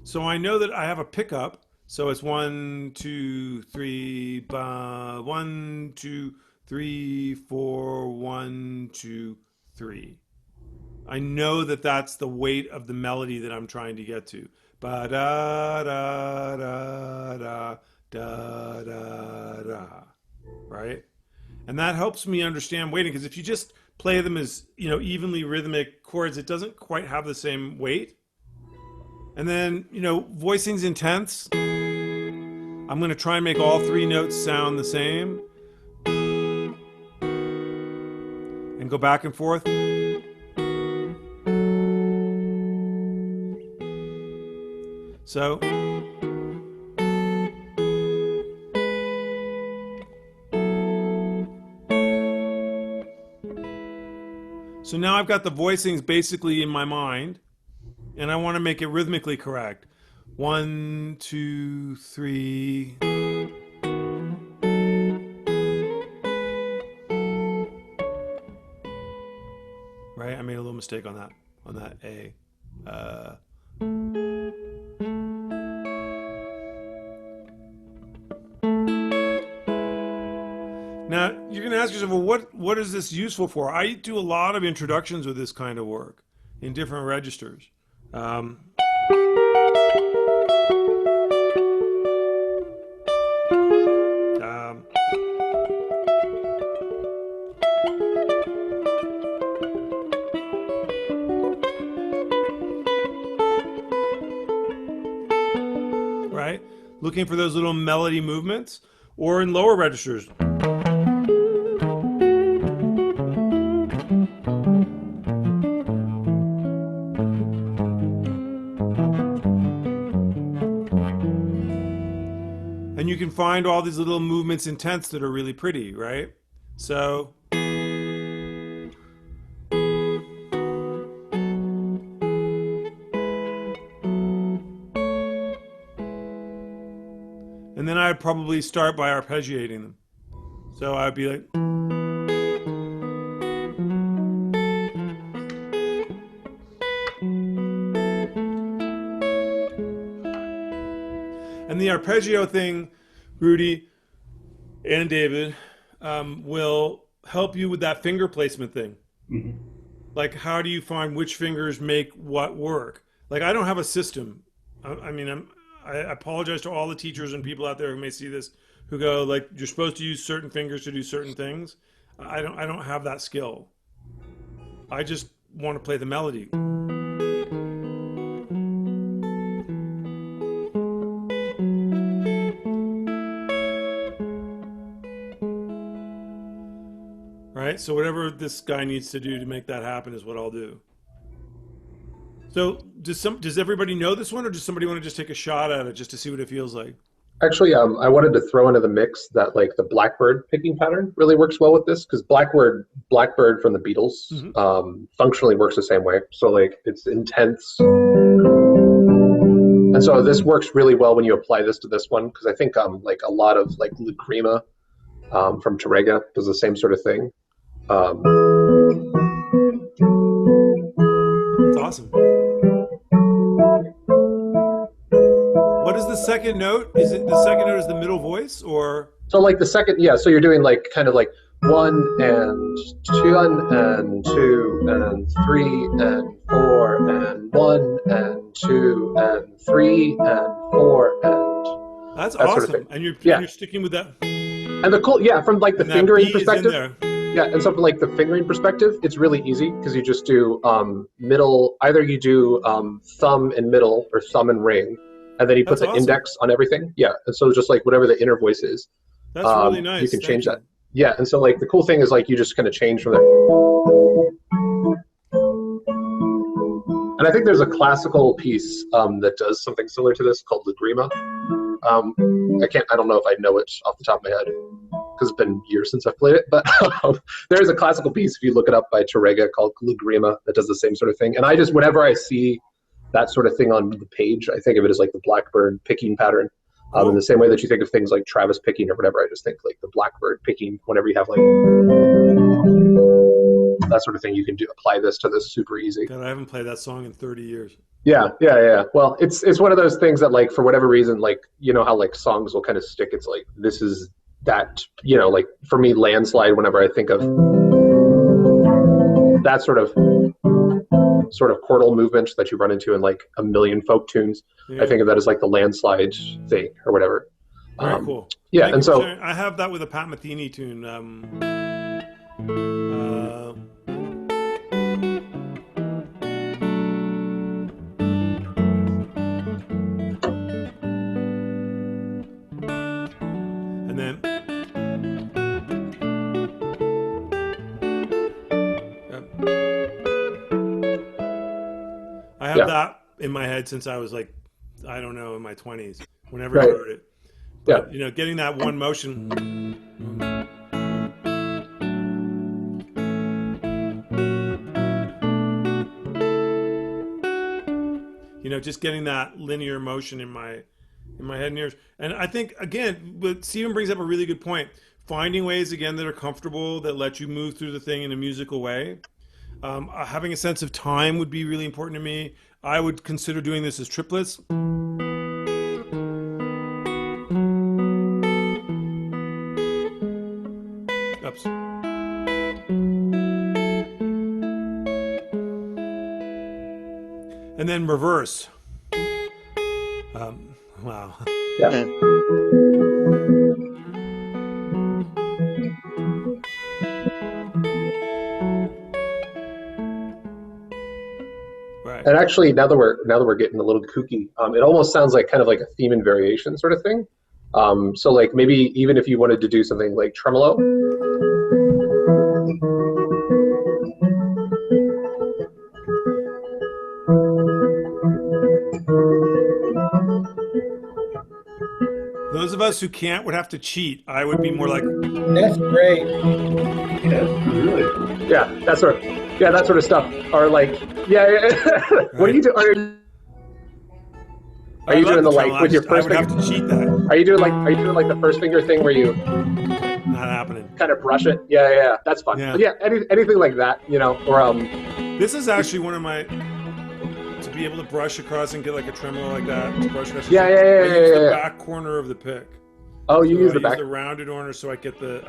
So I know that I have a pickup. So it's 1, 2, 3, 1, 2, 3, 4, 1, 2, 3. I know that that's the weight of the melody that I'm trying to get to. Ba da da da da da da da. Right? And that helps me understand weighting because if you just play them as, you know, evenly rhythmic chords, it doesn't quite have the same weight. And then, you know, voicings in tenths. I'm going to try and make all three notes sound the same. And go back and forth. So. So now I've got the voicings basically in my mind, and I want to make it rhythmically correct. 1, 2, 3. Right? I made a little mistake on that A. Now, you're going to ask yourself, well, what is this useful for? I do a lot of introductions with this kind of work in different registers. Um, um, right? Looking for those little melody movements, or in lower registers. And you can find all these little movements in tenths that are really pretty, right? So. And then I'd probably start by arpeggiating them. So I'd be like. And the arpeggio thing, Rudy and David, will help you with that finger placement thing. Mm-hmm. Like, how do you find which fingers make what work? Like, I don't have a system. I mean, I apologize to all the teachers and people out there who may see this, who go like, you're supposed to use certain fingers to do certain things. I don't have that skill. I just want to play the melody. right. So whatever this guy needs to do to make that happen is what I'll do. So does everybody know this one, or does somebody want to just take a shot at it just to see what it feels like? Actually, I wanted to throw into the mix that like the Blackbird picking pattern really works well with this because Blackbird from the Beatles functionally works the same way. So like it's intense, and so this works really well when you apply this to this one because I think like a lot of like Lacrima from Tarrega does the same sort of thing. That's awesome. What is the second note? Is it the second note is the middle voice or? So like the second, yeah. So you're doing like kind of like 1 and 2 and 2 and 3 and 4 and 1 and 2 and 3 and 4 and that's that awesome. Sort of thing. And you're Yeah. you're sticking with that. And the cool, yeah, from like the And that fingering beat is in perspective. there. Yeah, and so from like the fingering perspective, it's really easy because you just do middle. Either you do thumb and middle or thumb and ring, and then you put That's the awesome. index on everything. Yeah, and so just like whatever the inner voice is, That's really nice. you can Thank change you. that. Yeah, and so like the cool thing is like you just kind of change from there. And I think there's a classical piece that does something similar to this called Lagrima. I don't know if I know it off the top of my head because it's been years since I've played it, but there is a classical piece if you look it up by Tarrega called Lagrima that does the same sort of thing. And I just, whenever I see that sort of thing on the page, I think of it as like the Blackbird picking pattern. In the same way that you think of things like Travis picking or whatever, I just think like the Blackbird picking whenever you have like that sort of thing, you can apply this to this super easy. God, I haven't played that song in 30 years. Yeah. Well, it's one of those things that like for whatever reason, like you know how like songs will kind of stick. It's like this is that, you know, like for me, Landslide. Whenever I think of that sort of chordal movement that you run into in like a million folk tunes, Yeah. I think of that as like the Landslide thing or whatever. Very cool. Yeah, Thank and you for so sharing. I have that with a Pat Metheny tune. And then I have that in my head since I was like, I don't know, in my 20s, whenever I Right. heard it. But, you know, getting that one motion. You know, just getting that linear motion in my head and ears. And I think, again, but Stephen brings up a really good point. Finding ways, again, that are comfortable, that let you move through the thing in a musical way. Having a sense of time would be really important to me. I would consider doing this as triplets. Oops. And then reverse. Wow. yeah. Right. And actually, now that we're getting a little kooky, it almost sounds like kind of like a theme and variation sort of thing. So like maybe even if you wanted to do something like tremolo. Those of us who can't would have to cheat. I would be more like, That's great. Yeah, that sort of stuff. Or like, what are you doing? Are you doing the like with your first I would finger? have to cheat that. Are you doing like the first finger thing where you Not happening. kind of brush it? Yeah, that's fun. Yeah. But yeah, anything like that, you know, or This is actually one of my, to be able to brush across and get like a tremolo like that. To brush across. I use the back corner of the pick. Oh, you So use I the back. the rounded corner, so I get the.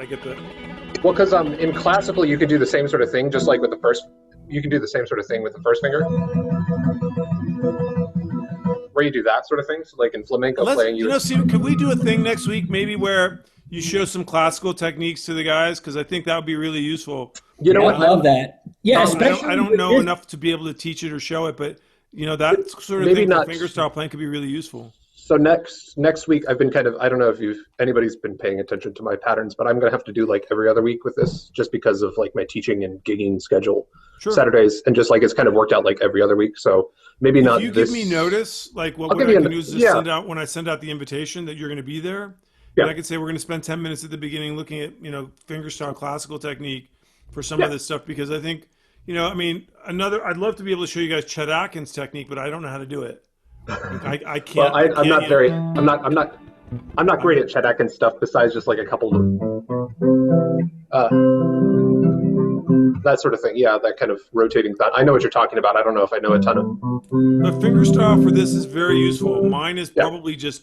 Well, because in classical you could do the same sort of thing, just like with the first. You can do the same sort of thing with the first finger, where you do that sort of thing. So like in flamenco playing, You know, Steve, could we do a thing next week, maybe where you show some classical techniques to the guys? Because I think that would be really useful. You know I what? love that. Yeah, especially I don't with know this- enough to be able to teach it or show it, but you know that sort of Maybe thing for not- fingerstyle playing could be really useful. So next week I've been kind of, I don't know if anybody's been paying attention to my patterns, but I'm gonna have to do like every other week with this just because of like my teaching and gigging schedule. Sure. Saturdays, and just like it's kind of worked out like every other week. So maybe If not you this. give me notice, like I'll what give I you can do is just yeah. send out when I send out the invitation that you're going to be there. Yeah. And I could say we're going to spend 10 minutes at the beginning looking at, fingerstyle classical technique for some Yeah. of this stuff because I think, I mean, I'd love to be able to show you guys Chet Atkins technique, but I don't know how to do it. I can't. Well, I I'm can't, not very. I'm not great at Chet Atkins stuff. Besides just like a couple of that sort of thing. Yeah, that kind of rotating thought. I know what you're talking about. I don't know if I know a ton of. But fingerstyle for this is very useful. Mine is Yeah. probably just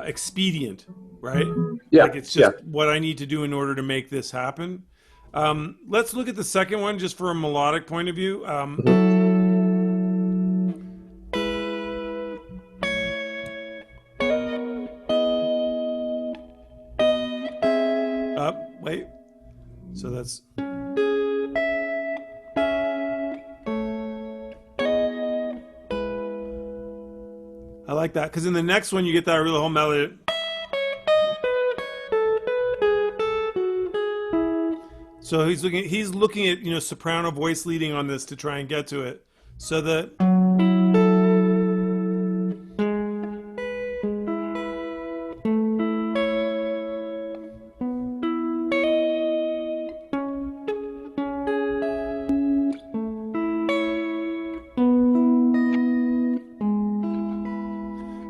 expedient, right? Yeah. Like it's just what I need to do in order to make this happen. Let's look at the second one just for a melodic point of view. Wait. So that's. I like that because in the next one you get that really whole melody. So he's looking at soprano voice leading on this to try and get to it. So the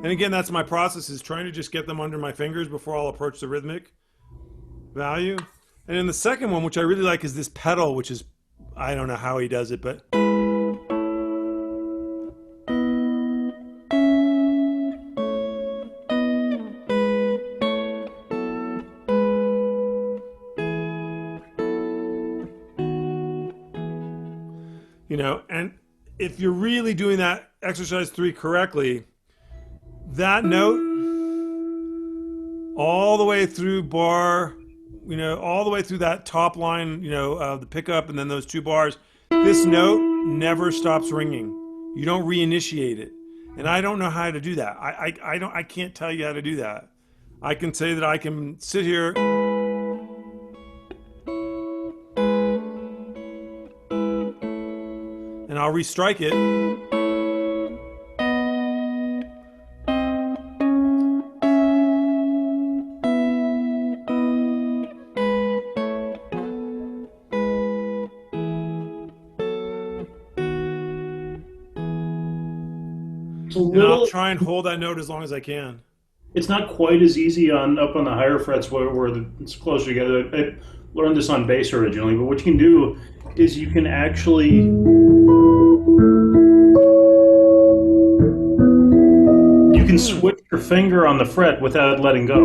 and again, that's my process is trying to just get them under my fingers before I'll approach the rhythmic value. And then the second one, which I really like, is this pedal, which is, I don't know how he does it, but. And if you're really doing that exercise 3 correctly, that note all the way through bar, all the way through that top line, the pickup and then those 2 bars, this note never stops ringing. You don't reinitiate it. And I don't know how to do that. I can't tell you how to do that. I can say that I can sit here and I'll restrike it. And I'll try and hold that note as long as I can. It's not quite as easy up on the higher frets where it's closer together. I learned this on bass originally, but what you can do is you can actually switch your finger on the fret without letting go.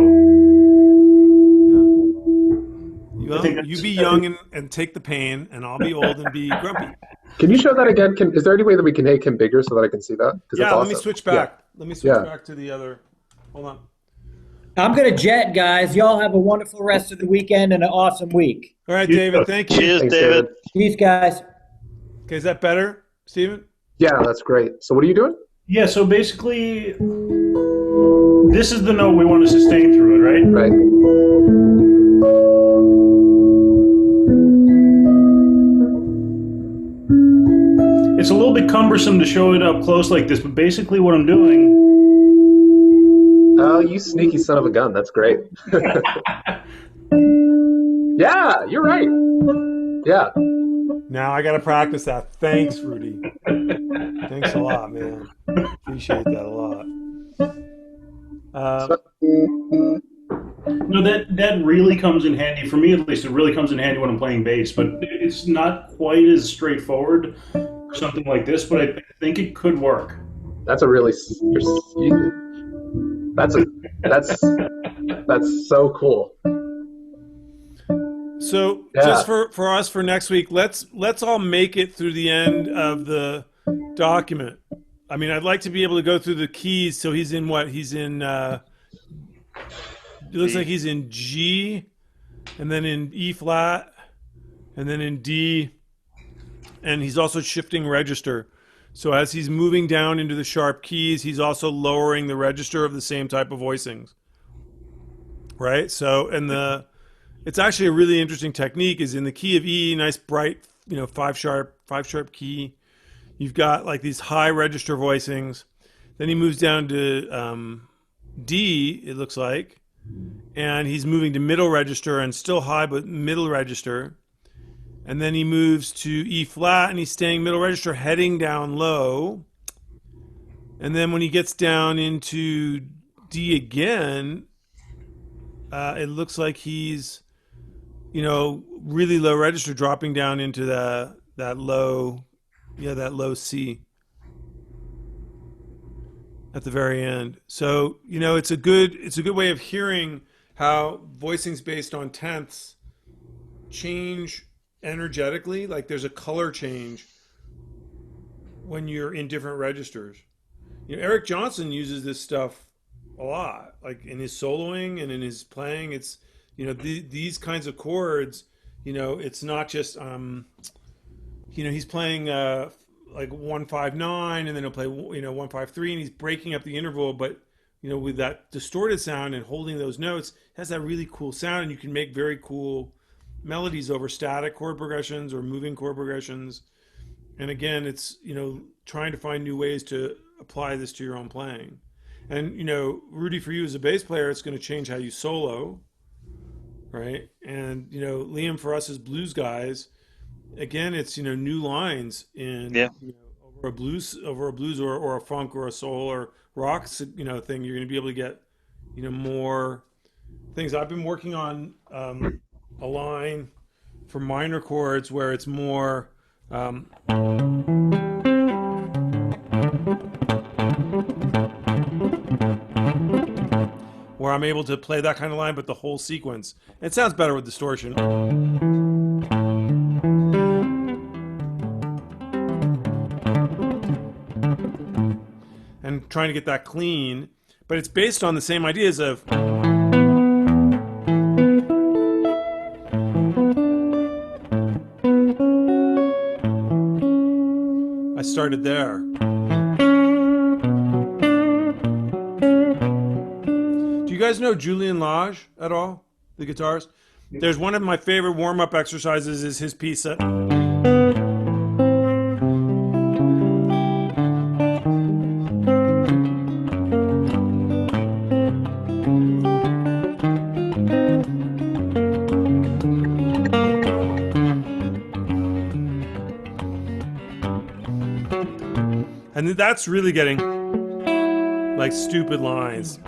You be young and take the pain, and I'll be old and be grumpy. Can you show that again? Is there any way that we can make him bigger so that I can see that? Yeah, awesome. Let me switch back. Yeah. Let me switch back to the other. Hold on. I'm going to jet, guys. Y'all have a wonderful rest of the weekend and an awesome week. All right, David. Thank you. Cheers, Thanks, David. Peace, guys. Okay, is that better, Steven? Yeah, that's great. So what are you doing? Yeah, so basically, this is the note we want to sustain through it, right? Right. It's a little bit cumbersome to show it up close like this, but basically what I'm doing... Oh, you sneaky son of a gun. That's great. Yeah, you're right. Yeah. Now I got to practice that. Thanks, Rudy. Thanks a lot, man. Appreciate that a lot. No, that really comes in handy, for me at least, it really comes in handy when I'm playing bass, but it's not quite as straightforward for something like this, but I think it could work. That's a really... That's so cool. So just for us for next week, let's all make it through the end of the document. I mean, I'd like to be able to go through the keys. So he's in what? He's in. It looks like he's in G, and then in E flat, and then in D, and he's also shifting register. So as he's moving down into the sharp keys, he's also lowering the register of the same type of voicings, right? So, it's actually a really interesting technique. Is in the key of E, nice bright, five sharp key. You've got like these high register voicings. Then he moves down to D, it looks like, and he's moving to middle register and still high, but middle register. And then he moves to E flat and he's staying middle register, heading down low. And then when he gets down into D again, it looks like he's, really low register, dropping down into that low C at the very end. So, it's a good way of hearing how voicings based on tenths change energetically. Like there's a color change when you're in different registers. Eric Johnson uses this stuff a lot, like in his soloing and in his playing. It's these kinds of chords. It's not just he's playing like 159 and then he'll play 153 and he's breaking up the interval, but with that distorted sound and holding those notes, it has that really cool sound, and you can make very cool melodies over static chord progressions or moving chord progressions. And again, it's trying to find new ways to apply this to your own playing. And Rudy, for you as a bass player, it's going to change how you solo, right? And Liam, for us as blues guys, again, it's new lines in over a blues or a funk or a soul or rock thing. You're going to be able to get more things. I've been working on a line for minor chords where it's more where I'm able to play that kind of line, but the whole sequence. It sounds better with distortion. And trying to get that clean, but it's based on the same ideas of I started there. Do you guys know Julian Lage at all? The guitarist? There's one of my favorite warm-up exercises is his piece at and that's really getting like stupid lines.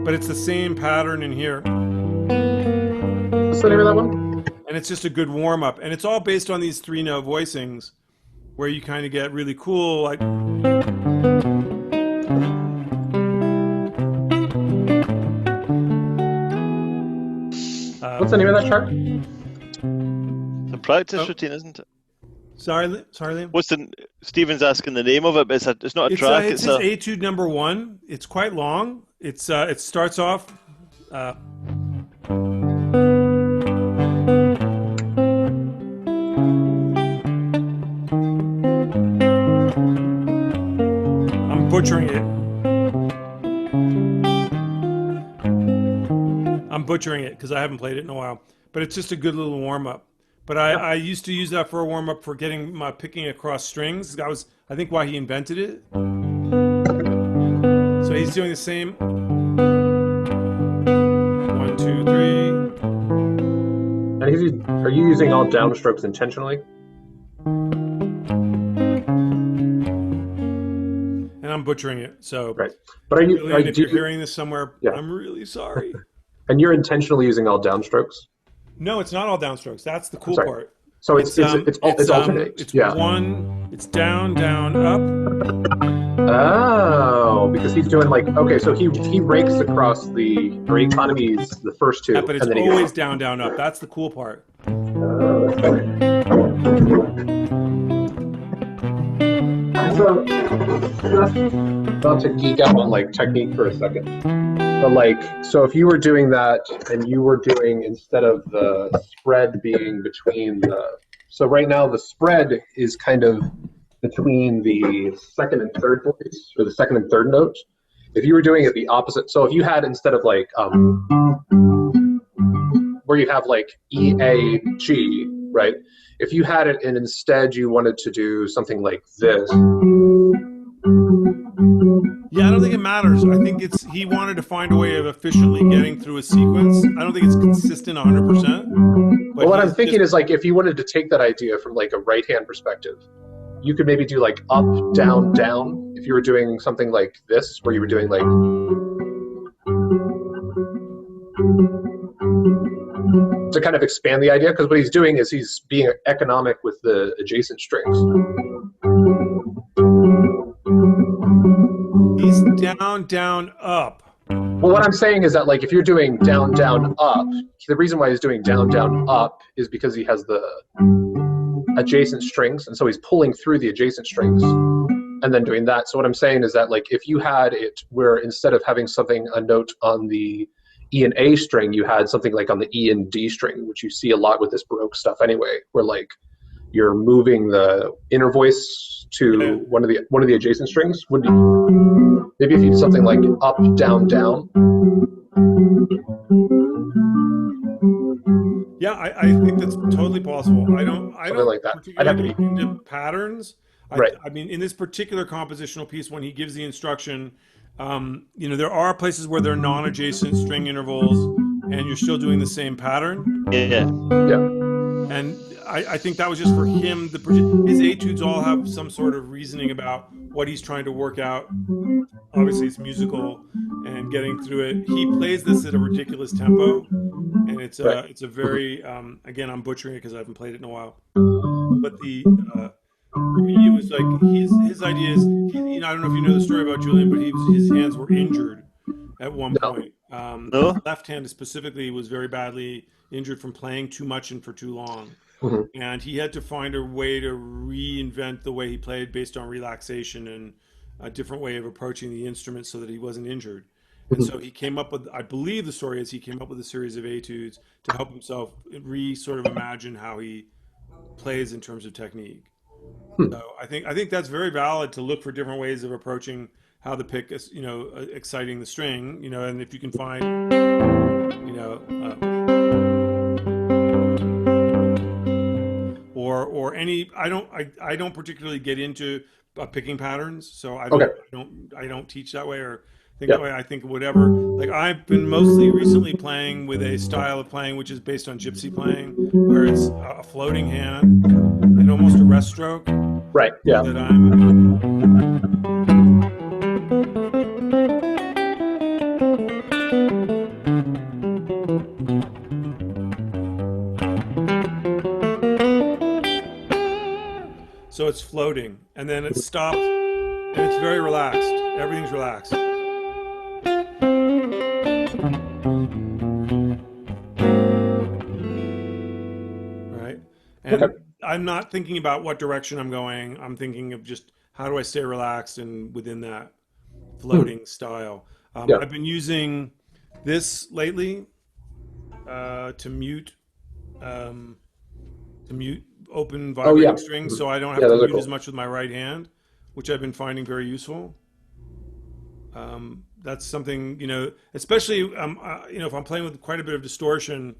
But it's the same pattern in here. What's the name of that one? And it's just a good warm up. And it's all based on these 3-note voicings where you kind of get really cool, like. What's the name of that chart? The practice routine, isn't it? Sorry, Liam. Stephen's asking the name of it, but it's not a track. It's his Etude number 1. It's quite long. It starts off. I'm butchering it because I haven't played it in a while. But it's just a good little warm up. But I used to use that for a warm up for getting my picking across strings. That was, I think, why he invented it. So he's doing the same. 1, 2, 3. And are you using all downstrokes intentionally? And I'm butchering it. So right. But if you're hearing this somewhere, yeah. I'm really sorry. And you're intentionally using all downstrokes? No, it's not all downstrokes. That's the cool part. So it's alternate. It's one. It's down, down, up. Oh, because he's doing so he rakes across he economies the first two. Yeah, but it's always down, down, up. That's the cool part. So not to geek out on technique for a second, but so if you were doing that and you were doing, instead of the spread being between the So right now the spread is kind of between the second and third voice, or the second and third note. If you were doing it the opposite, so if you had, instead of like where you have like E, A, G, right? If you had it and instead you wanted to do something like this. Yeah, I don't think it matters. I think he wanted to find a way of efficiently getting through a sequence. I don't think it's consistent 100%. But Well, what I'm thinking is like if you wanted to take that idea from like a right hand perspective, you could maybe do like up, down, down. If you were doing something like this, where you were doing like to kind of expand the idea, because what he's doing is he's being economic with the adjacent strings. he's down, down, up. Well, what I'm saying is that like if you're doing down, down, up, the reason why he's doing down, down, up is because he has the adjacent strings, and so he's pulling through the adjacent strings and then doing that. So what I'm saying is that like if you had it where instead of having something, a note on the E and A string, you had something like on the E and D string, which you see a lot with this Baroque stuff anyway, where like you're moving the inner voice to one of the adjacent strings. Would be maybe if you did something like up, down, down. Yeah, I think that's totally possible. I don't like that. I'd have to particularly be get into patterns. right. I mean, in this particular compositional piece, when he gives the instruction, you know, there are places where there are non-adjacent string intervals, and you're still doing the same pattern. Yeah. And I think that was just for him. His etudes all have some sort of reasoning about what he's trying to work out. Obviously, it's musical and getting through it. He plays this at a ridiculous tempo, and it's a very again, I'm butchering it because I haven't played it in a while. But for me, it was like his idea is, you know, I don't know if you know the story about Julian, but his hands were injured at one point. No? His left hand specifically was very badly injured from playing too much and for too long. Mhm. And he had to find a way to reinvent the way he played based on relaxation and a different way of approaching the instrument so that he wasn't injured. And so he came up with, I believe the story is he came up with a series of etudes to help himself sort of imagine how he plays in terms of technique. So I think that's very valid to look for different ways of approaching how the pick is, you know, exciting the string, you know, and if you can find, you know, or any, I don't particularly get into picking patterns, so I don't teach that way or think that way. I think whatever, like I've been mostly recently playing with a style of playing which is based on gypsy playing, where it's a floating hand and almost a rest stroke. Right. Yeah. That I'm. So it's floating, and then it stops, and it's very relaxed. Everything's relaxed. Right? And I'm not thinking about what direction I'm going. I'm thinking of just how do I stay relaxed and within that floating style. I've been using this lately to mute open vibrating strings, so I don't have to mute as much with my right hand, which I've been finding very useful. That's something, you know, especially you know, if I'm playing with quite a bit of distortion,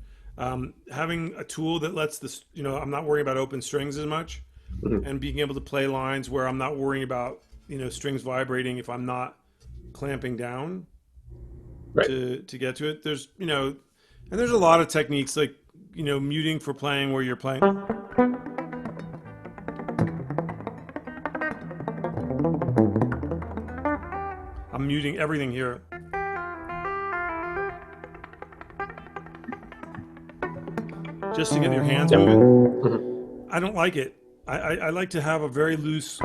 having a tool that lets this, you know, I'm not worrying about open strings as much, and being able to play lines where I'm not worrying about, you know, strings vibrating if I'm not clamping down to get to it. There's, you know, and there's a lot of techniques like, you know, muting for playing where you're playing. I'm muting everything here. Just to get your hands moving. I don't like it. I like to have a very loose.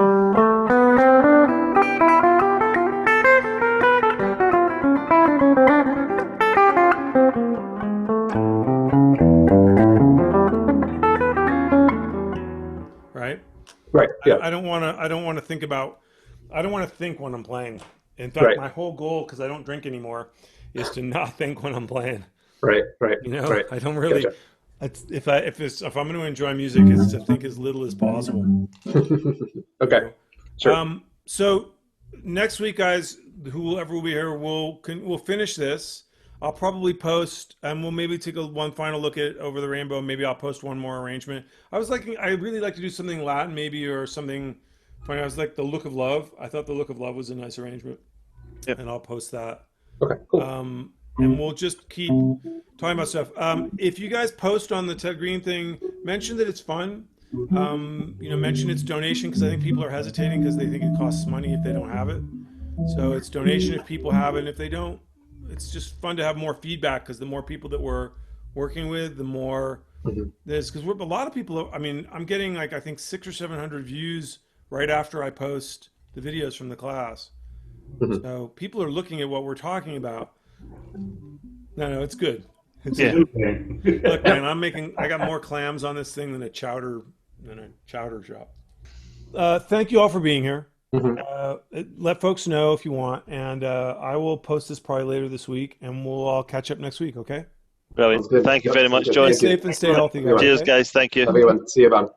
Right? Right. Yeah. I don't want to think about. I don't want to think when I'm playing. In fact, my whole goal, because I don't drink anymore, is to not think when I'm playing. Right. You know, I don't really. if I'm going to enjoy music, it's to think as little as possible. Okay, You know? sure. So next week, guys, whoever will be here, we'll finish this. I'll probably post, and we'll maybe take one final look at Over the Rainbow. Maybe I'll post one more arrangement. I really like to do something Latin, maybe, or something funny. I was like the Look of Love. I thought the Look of Love was a nice arrangement, Yep. and I'll post that. Okay, cool. And we'll just keep talking about stuff. If you guys post on the Ted Greene thing, mention that it's fun. Mention it's donation, because I think people are hesitating because they think it costs money if they don't have it. So it's donation if people have it, and if they don't, it's just fun to have more feedback, because the more people that we're working with, the more there's, because a lot of people. I'm getting like, I think 600 or 700 views right after I post the videos from the class. So people are looking at what we're talking about. No, it's good. It's Yeah. good. Look, man, I got more clams on this thing than a chowder shop. Thank you all for being here. Let folks know if you want, and I will post this probably later this week, and we'll all catch up next week. Okay? Brilliant. Sounds good. Thank you Yep, very sounds much, good. John. Stay Thank you. safe and stay healthy, guys. Cheers, Okay? guys. Thank you. Have a good one. See you, Bob.